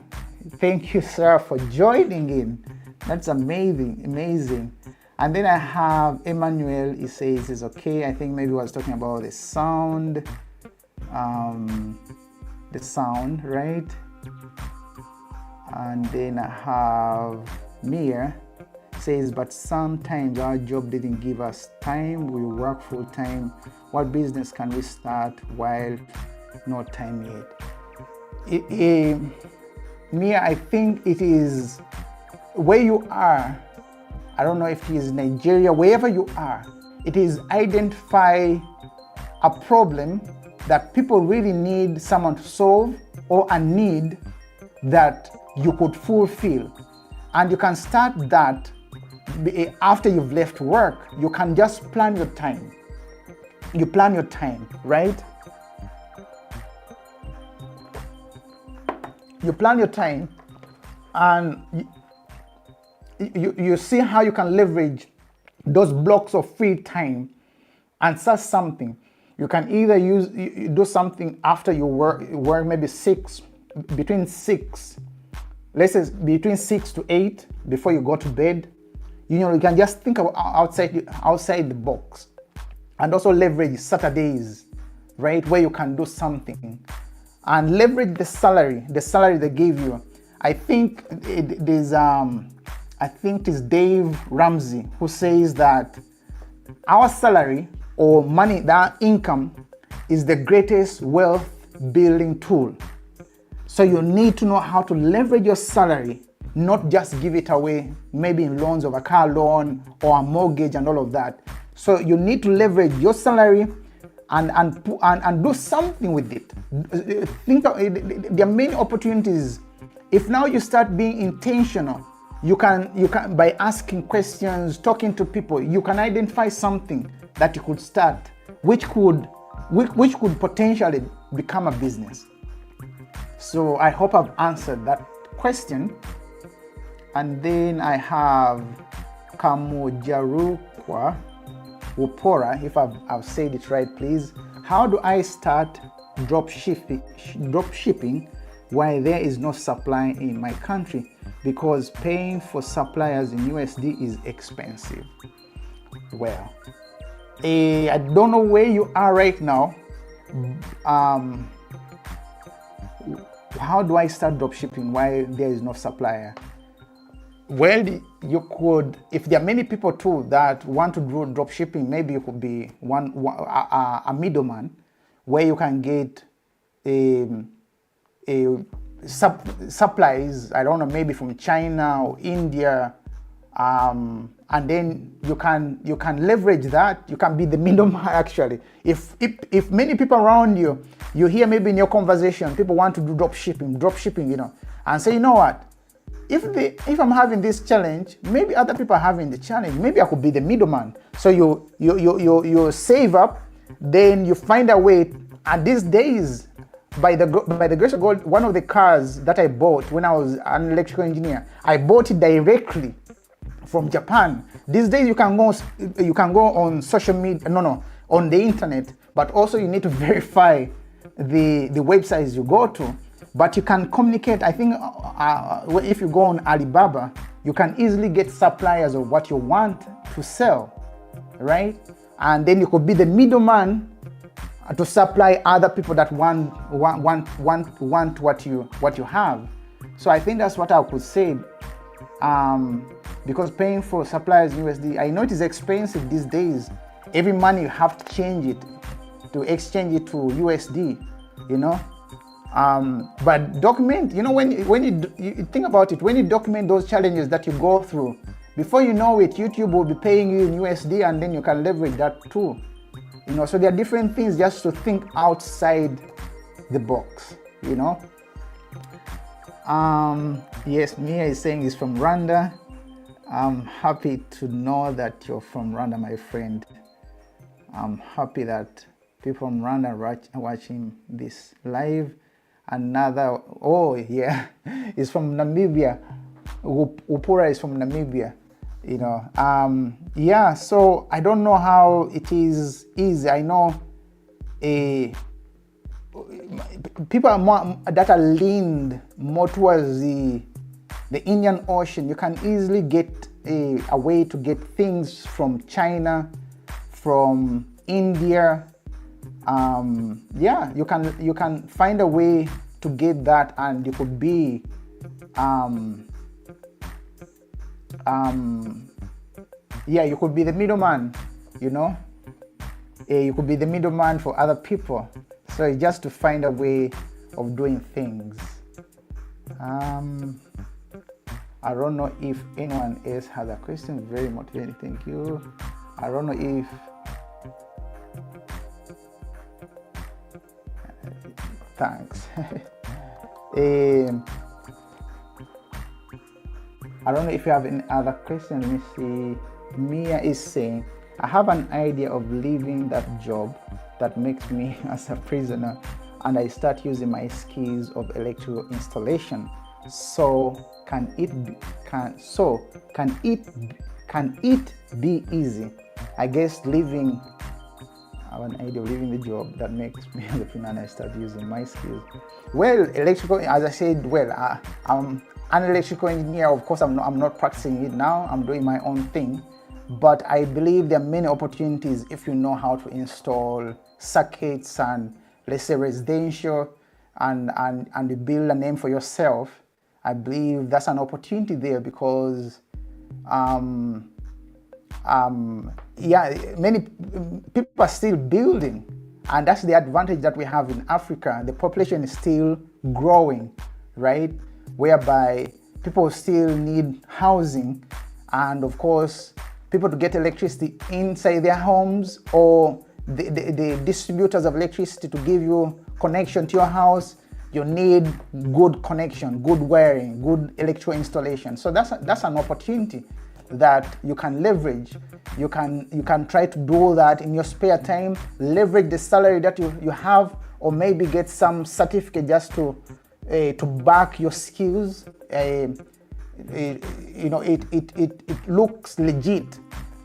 Thank you, sir, for joining in. That's amazing, amazing. And then I have Emmanuel, he says it's okay. I think maybe he was talking about the sound, right? And then I have Mia, says, but sometimes our job didn't give us time. We work full time. What business can we start while no time yet? Mia, I think it is where you are. I don't know if it is Nigeria, wherever you are, it is identify a problem that people really need someone to solve, or a need that you could fulfill. And you can start that after you've left work. You can just plan your time. You plan your time, right? You plan your time, and you see how you can leverage those blocks of free time and start something. You can either do something after you work maybe between 6 to 8 before you go to bed. You can just think about outside the box, and also leverage Saturdays, right, where you can do something, and leverage the salary they gave you. I think it is Dave Ramsey who says that our salary or money, that income, is the greatest wealth building tool. So you need to know how to leverage your salary, not just give it away, maybe in loans of a car loan or a mortgage and all of that. So you need to leverage your salary and do something with it. There are many opportunities. If now you start being intentional, you can by asking questions, talking to people, you can identify something that you could start, which could potentially become a business. So I hope I've answered that question. And then I have Kamujarukwa Upora, if I've said it right, please. How do I start drop shipping while there is no supply in my country? Because paying for suppliers in USD is expensive. Well, I don't know where you are right now. How do I start drop shipping while there is no supplier? Well, you could, if there are many people too that want to do drop shipping, maybe you could be a middleman where you can get supplies, I don't know, maybe from China or India, and then you can leverage that. You can be the middleman actually. If many people around you hear maybe in your conversation, people want to do drop shipping, and say, you know what? If I'm having this challenge, maybe other people are having the challenge. Maybe I could be the middleman. So you save up, then you find a way. And these days, by the grace of God, one of the cars that I bought when I was an electrical engineer, I bought it directly from Japan. These days you can go on social media, on the internet, but also you need to verify the websites you go to. But you can communicate. I think if you go on Alibaba, you can easily get suppliers of what you want to sell, right? And then you could be the middleman to supply other people that want what you have. So I think that's what I could say. Because paying for suppliers in USD, I know it is expensive these days. Every month you have to change it, to exchange it to USD, But document, when you think about it, when you document those challenges that you go through, Before you know it, YouTube will be paying you in USD, and then you can leverage that too. So there are different things just to think outside the box, Yes, Mia is saying he's from Rwanda. I'm happy to know that you're from Rwanda, my friend. I'm happy that people from Rwanda are watching this live. Another, oh yeah, is from Namibia. Upura is from Namibia. Yeah, so I don't know how it is easy. I know people are more, that are leaned more towards the Indian Ocean. You can easily get a way to get things from China, from India. Yeah, you can find a way to get that, and you could be yeah, you could be the middleman, you could be the middleman for other people. So it's just to find a way of doing things. I don't know if anyone else has a question. Very motivating, thank you. I don't know if thanks. I don't know if you have any other question. Let me see. Mia is saying, I have an idea of leaving that job that makes me as a prisoner, and I start using my skills of electrical installation. So can it be easy? I guess I have an idea of leaving the job that makes me as a prisoner, and I start using my skills. Well, electrical, as I said, I'm an electrical engineer. Of course, I'm not practicing it now. I'm doing my own thing. But I believe there are many opportunities if you know how to install circuits and, let's say, residential, and you build a name for yourself. I believe that's an opportunity there, because yeah, many people are still building, and that's the advantage that we have in Africa. The population is still growing, right? Whereby people still need housing, and of course, people to get electricity inside their homes, or the distributors of electricity to give you connection to your house. You need good connection, good wiring, good electrical installation. So that's an opportunity that you can leverage. You can try to do that in your spare time, leverage the salary that you have, or maybe get some certificate just to back your skills. It looks legit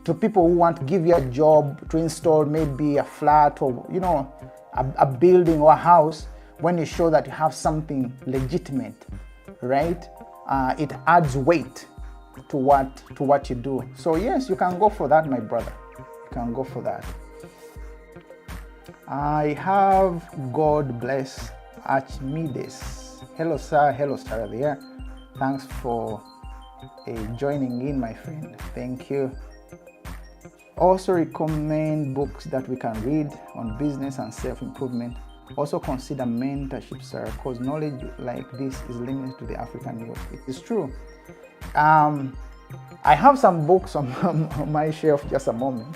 to people who want to give you a job to install maybe a flat, or a building or a house. When you show that you have something legitimate, right? It adds weight to what you do. So yes, you can go for that, my brother. You can go for that. I have God bless Archimedes. Hello, sir. Hello, Sarah there. Thanks for joining in, my friend. Thank you. Also recommend books that we can read on business and self-improvement. Also consider mentorship, sir, because knowledge like this is limited to the African youth. It is true. I have some books on my shelf. Just a moment.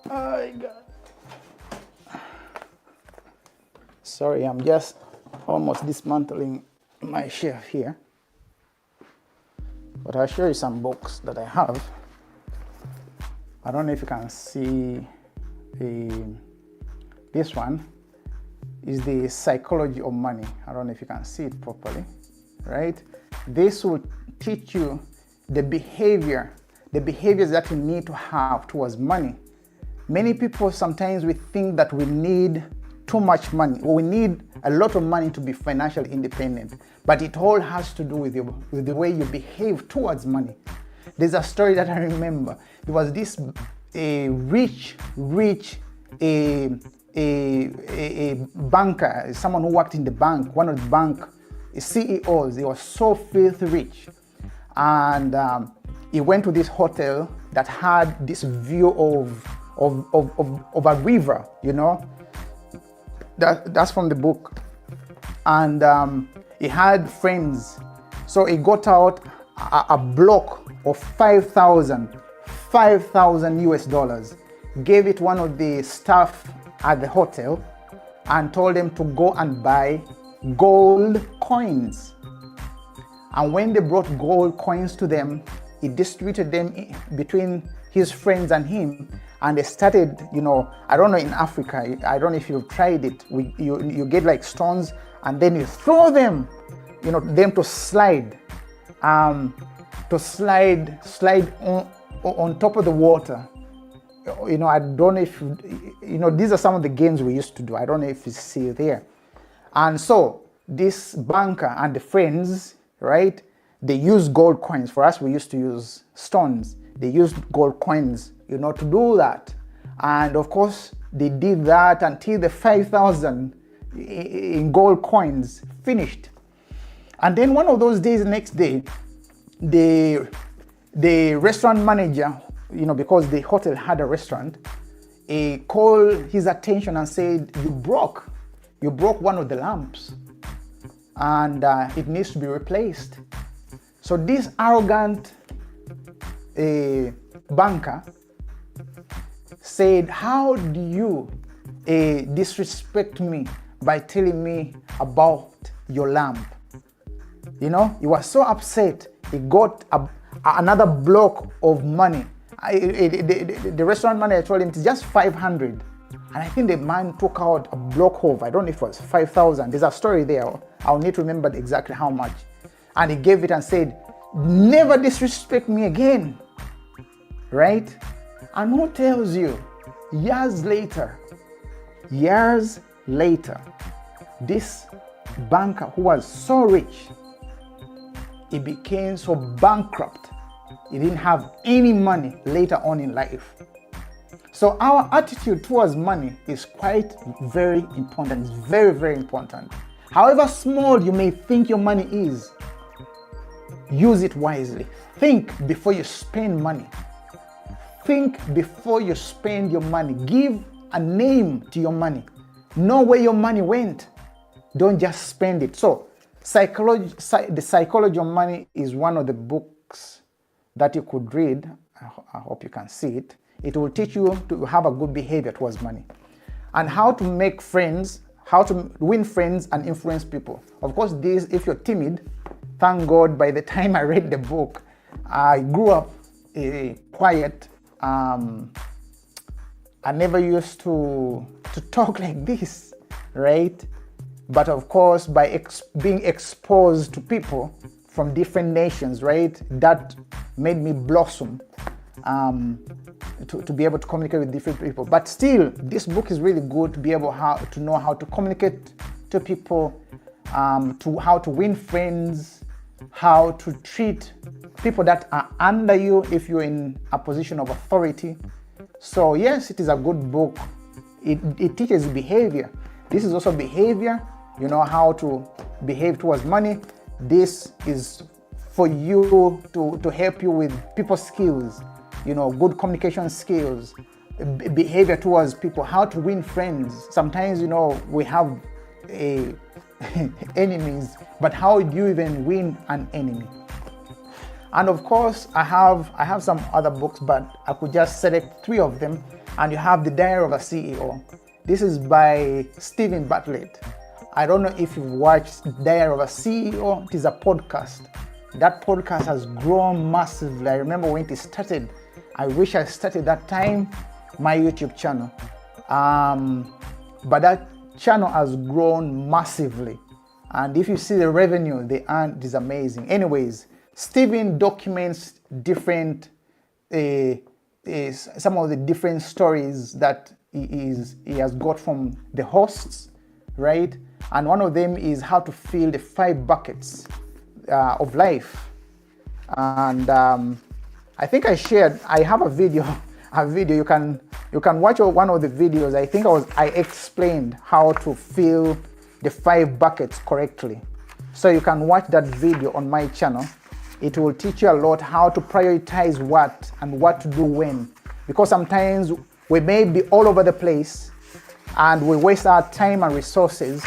Oh God. Sorry, I'm just almost dismantling my shelf here. But I'll show you some books that I have. I don't know if you can see this one is the Psychology of Money. I don't know if you can see it properly, right? This will teach you the behaviors that you need to have towards money. Many people, sometimes we think that we need too much money, or we need a lot of money to be financially independent, but it all has to do with the way you behave towards money. There's a story that I remember. There was this rich banker, someone who worked in the bank, one of the bank CEOs. He was so filthy rich, and he went to this hotel that had this view of a river. That's from the book. And he had friends So he got out a block of 5,000 US dollars, gave it one of the staff at the hotel, and told them to go and buy gold coins. And when they brought gold coins to them, he distributed them between his friends and him, and they started, I don't know, in Africa, I don't know if you've tried it, you get like stones and then you throw them, them to slide on top of the water. I don't know if, these are some of the games we used to do. I don't know if you see it there. And so this banker and the friends, right, they use gold coins. For us, we used to use stones. They used gold coins, to do that. And of course, they did that until the 5,000 in gold coins finished. And then one of those days, the next day, the restaurant manager, because the hotel had a restaurant, he called his attention and said, you broke one of the lamps, and it needs to be replaced. So this arrogant banker said, how do you disrespect me by telling me about your lamp? He was so upset. He got another block of money. The restaurant manager told him it's just 500. And I think the man took out a block of, I don't know if it was 5,000. There's a story there. I'll need to remember exactly how much. And he gave it and said, never disrespect me again. Right? And who tells you, years later, this banker who was so rich, he became so bankrupt. He didn't have any money later on in life. So our attitude towards money is quite very important. It's very, very important. However small you may think your money is, use it wisely. Think before you spend money. Think before you spend your money. Give a name to your money. Know where your money went. Don't just spend it. So, The Psychology of Money is one of the books that you could read. I hope you can see it. It will teach you to have a good behavior towards money and how to make friends, how to win friends and influence people. Of course, if you're timid, thank God by the time I read the book, I grew up quiet. I never used to talk like this, right? But of course, by being exposed to people from different nations, right, that made me blossom to be able to communicate with different people. But still, this book is really good to be able to know how to communicate to people, to how to win friends, how to treat people that are under you if you're in a position of authority. So yes, it is a good book. It teaches behavior. This is also behavior. You know how to behave towards money. This is for you to help you with people skills, good communication skills, behavior towards people, how to win friends. Sometimes, we have enemies, but how do you even win an enemy? And of course, I have some other books, but I could just select 3 of them. And you have The Diary of a CEO. This is by Stephen Bartlett. I don't know if you've watched Diary of a CEO. It is a podcast. That podcast has grown massively. I remember when it started. I wish I started that time my YouTube channel. But that channel has grown massively. And if you see the revenue they earn, it is amazing. Anyways, Stephen documents different, some of the different stories that he has got from the hosts, right? And one of them is how to fill the 5 buckets of life. And I think I have a video. You can watch one of the videos. I think I explained how to fill the 5 buckets correctly. So you can watch that video on my channel. It will teach you a lot how to prioritize what and what to do when. Because sometimes we may be all over the place and we waste our time and resources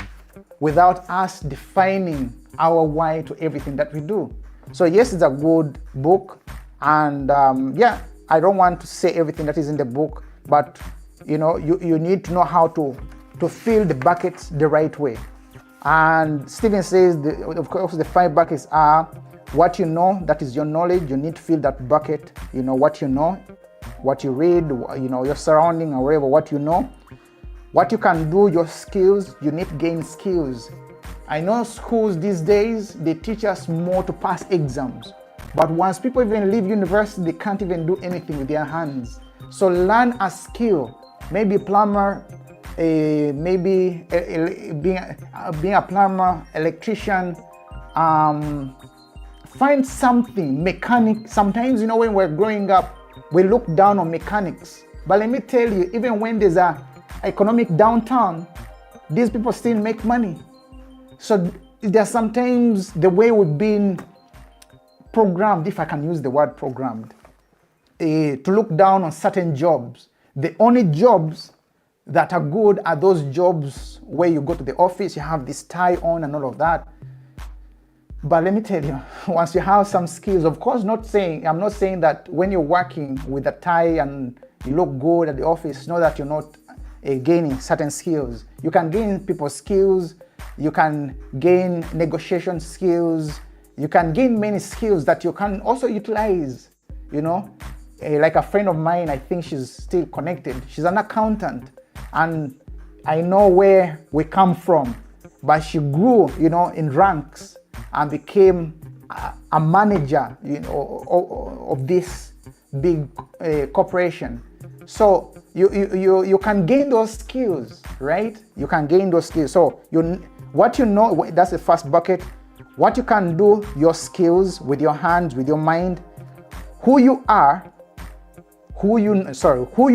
without us defining our why to everything that we do. So yes, it's a good book, and yeah, I don't want to say everything that is in the book, but you know, you need to know how to fill the buckets the right way. And Stephen says, of course, the 5 buckets are what you know, that is your knowledge. You need to fill that bucket, you know, what you know, what you read, you know, your surrounding or whatever, what you know. What you can do, your skills, you need to gain skills. I know schools these days, they teach us more to pass exams. But once people even leave university, they can't even do anything with their hands. So learn a skill, maybe plumber, maybe being a plumber, electrician, find something, mechanic. Sometimes, you know, when we're growing up, we look down on mechanics. But let me tell you, even when there's a economic downturn, these people still make money. So there's sometimes the way we've been programmed, if I can use the word programmed, to look down on certain jobs. The only jobs that are good are those jobs where you go to the office, you have this tie on and all of that. But let me tell you, once you have some skills, of course, I'm not saying that when you're working with a tie and you look good at the office, know that you're not gaining certain skills. You can gain people's skills, you can gain negotiation skills, you can gain many skills that you can also utilize, you know. Like a friend of mine, I think she's still connected. She's an accountant, and I know where we come from, but she grew, you know, in ranks and became a manager, you know, of this big corporation. So you can gain those skills, right? You can gain those skills. So what you know, that's the first bucket. What you can do, your skills with your hands, with your mind, who you are, who you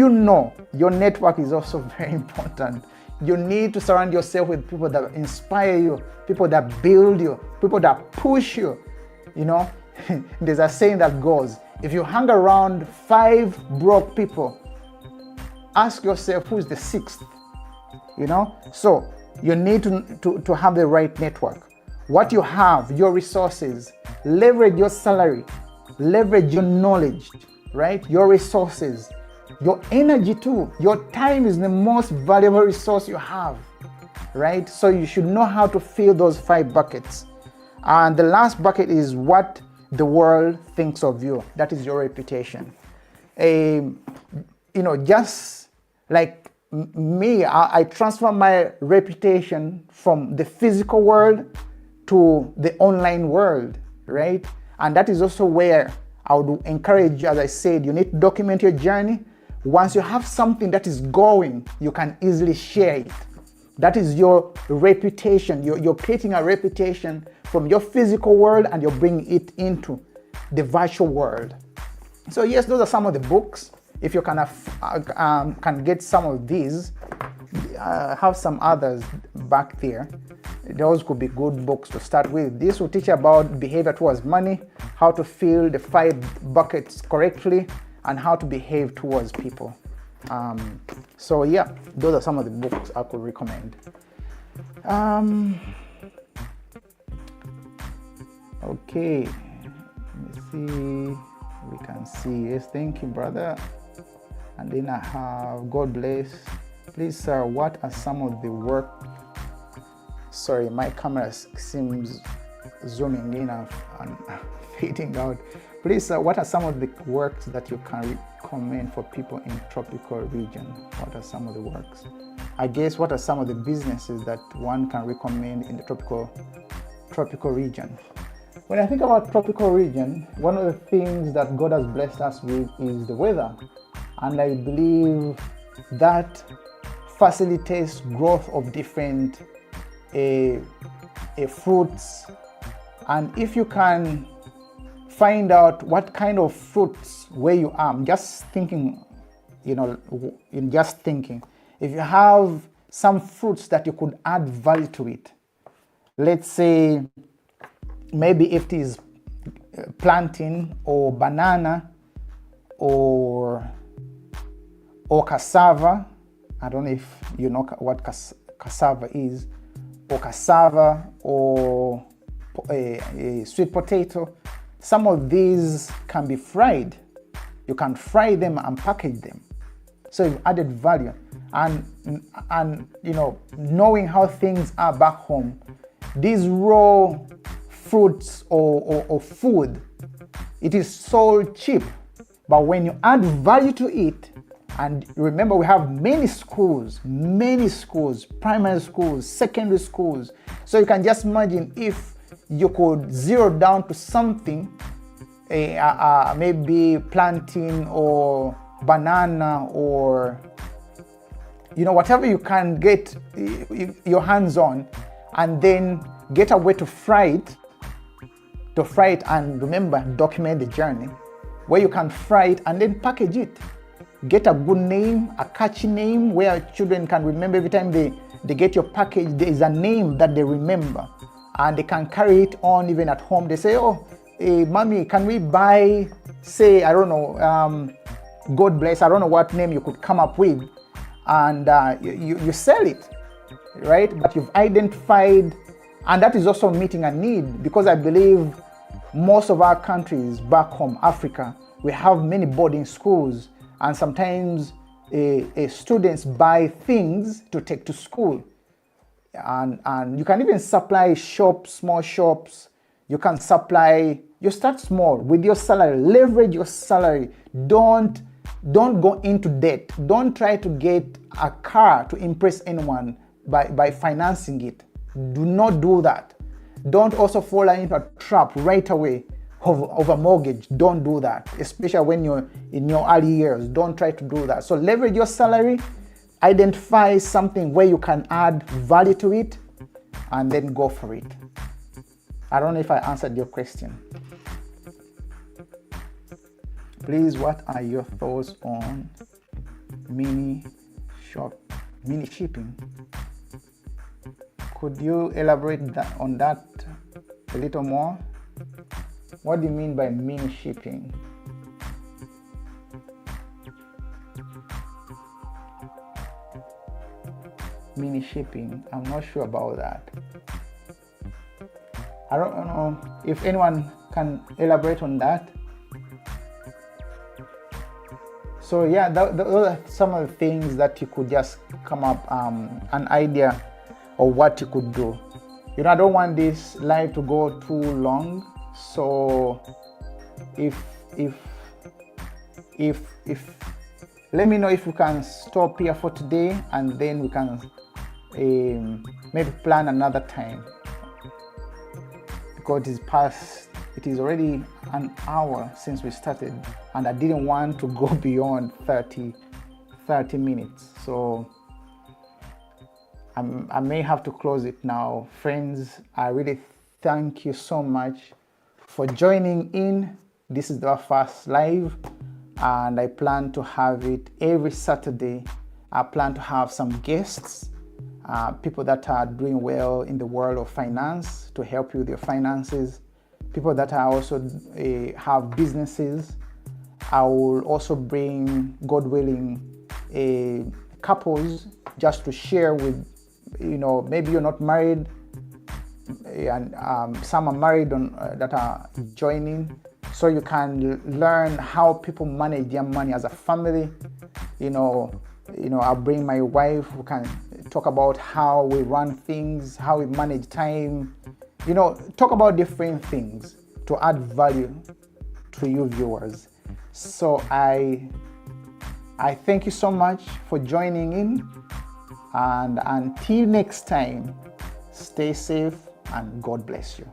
know. Your network is also very important. You need to surround yourself with people that inspire you, people that build you, people that push you. You know, there's a saying that goes, if you hang around 5 broke people, ask yourself who is the 6th, you know? So you need to have the right network. What you have, your resources, leverage your salary, leverage your knowledge, right? Your resources, your energy too. Your time is the most valuable resource you have, right? So you should know how to fill those 5 buckets. And the last bucket is what the world thinks of you. That is your reputation. You know, just like me, I transfer my reputation from the physical world to the online world, right? And that is also where I would encourage you, as I said, you need to document your journey. Once you have something that is going, you can easily share it. That is your reputation. You're creating a reputation from your physical world and you're bringing it into the virtual world. So yes, those are some of the books. If you can get some of these, have some others back there. Those could be good books to start with. This will teach you about behavior towards money, how to fill the 5 buckets correctly, and how to behave towards people. So yeah, those are some of the books I could recommend. Okay, let me see. We can see. Yes, thank you, brother. And then I have, God bless. Please, sir, what are some of the work? Sorry, my camera seems zooming in and fading out. Please, sir, what are some of the works that you can recommend for people in tropical region? What are some of the works? I guess what are some of the businesses that one can recommend in the tropical region? When I think about tropical region, one of the things that God has blessed us with is the weather. And I believe that facilitates growth of different fruits. And if you can find out what kind of fruits where you are, I'm just thinking, you know, if you have some fruits that you could add value to it, let's say maybe if it is plantain or banana or cassava. I don't know if you know what cassava is, or cassava, or sweet potato. Some of these can be fried. You can fry them and package them. So you've added value. And you know, knowing how things are back home, these raw fruits or food, it is so cheap. But when you add value to it, and remember we have many schools, primary schools, secondary schools. So you can just imagine if you could zero down to something, maybe plantain or banana or, you know, whatever you can get your hands on, and then get a way to fry it, and remember, document the journey, where you can fry it and then package it. Get a good name, a catchy name where children can remember every time they get your package, there is a name that they remember and they can carry it on even at home. They say, oh, hey, mommy, can we buy, say, I don't know, God bless, I don't know what name you could come up with, and you sell it, right? But you've identified, and that is also meeting a need, because I believe most of our countries back home, Africa, we have many boarding schools, and sometimes students buy things to take to school. And you can even supply shops, small shops. You can supply, you start small with your salary, leverage your salary. Don't go into debt. Don't try to get a car to impress anyone by financing it. Do not do that. Don't also fall into a trap right away of a mortgage. Don't do that, especially when you're in your early years. Don't try to do that. So leverage your salary, identify something where you can add value to it, and then go for it. I don't know if I answered your question. Please, what are your thoughts on mini shipping? Could you elaborate on that a little more? What do you mean by mini shipping? Mini shipping, I'm not sure about that. I don't know if anyone can elaborate on that. So yeah, those are some of the things that you could just come up, an idea of what you could do. You know, I don't want this live to go too long. So if let me know if we can stop here for today, and then we can maybe plan another time, because it is already an hour since we started, and I didn't want to go beyond 30 minutes. So I may have to close it now. Friends, I really thank you so much for joining in. This is our first live, and I plan to have it every Saturday. I plan to have some guests, people that are doing well in the world of finance, to help you with your finances, people that are also have businesses. I will also bring, God willing, couples, just to share with, you know, maybe you're not married, and some are married that are joining, so you can learn how people manage their money as a family. You know, I'll bring my wife, who can talk about how we run things, how we manage time, you know, talk about different things to add value to you viewers. So I thank you so much for joining in, and until next time, stay safe and God bless you.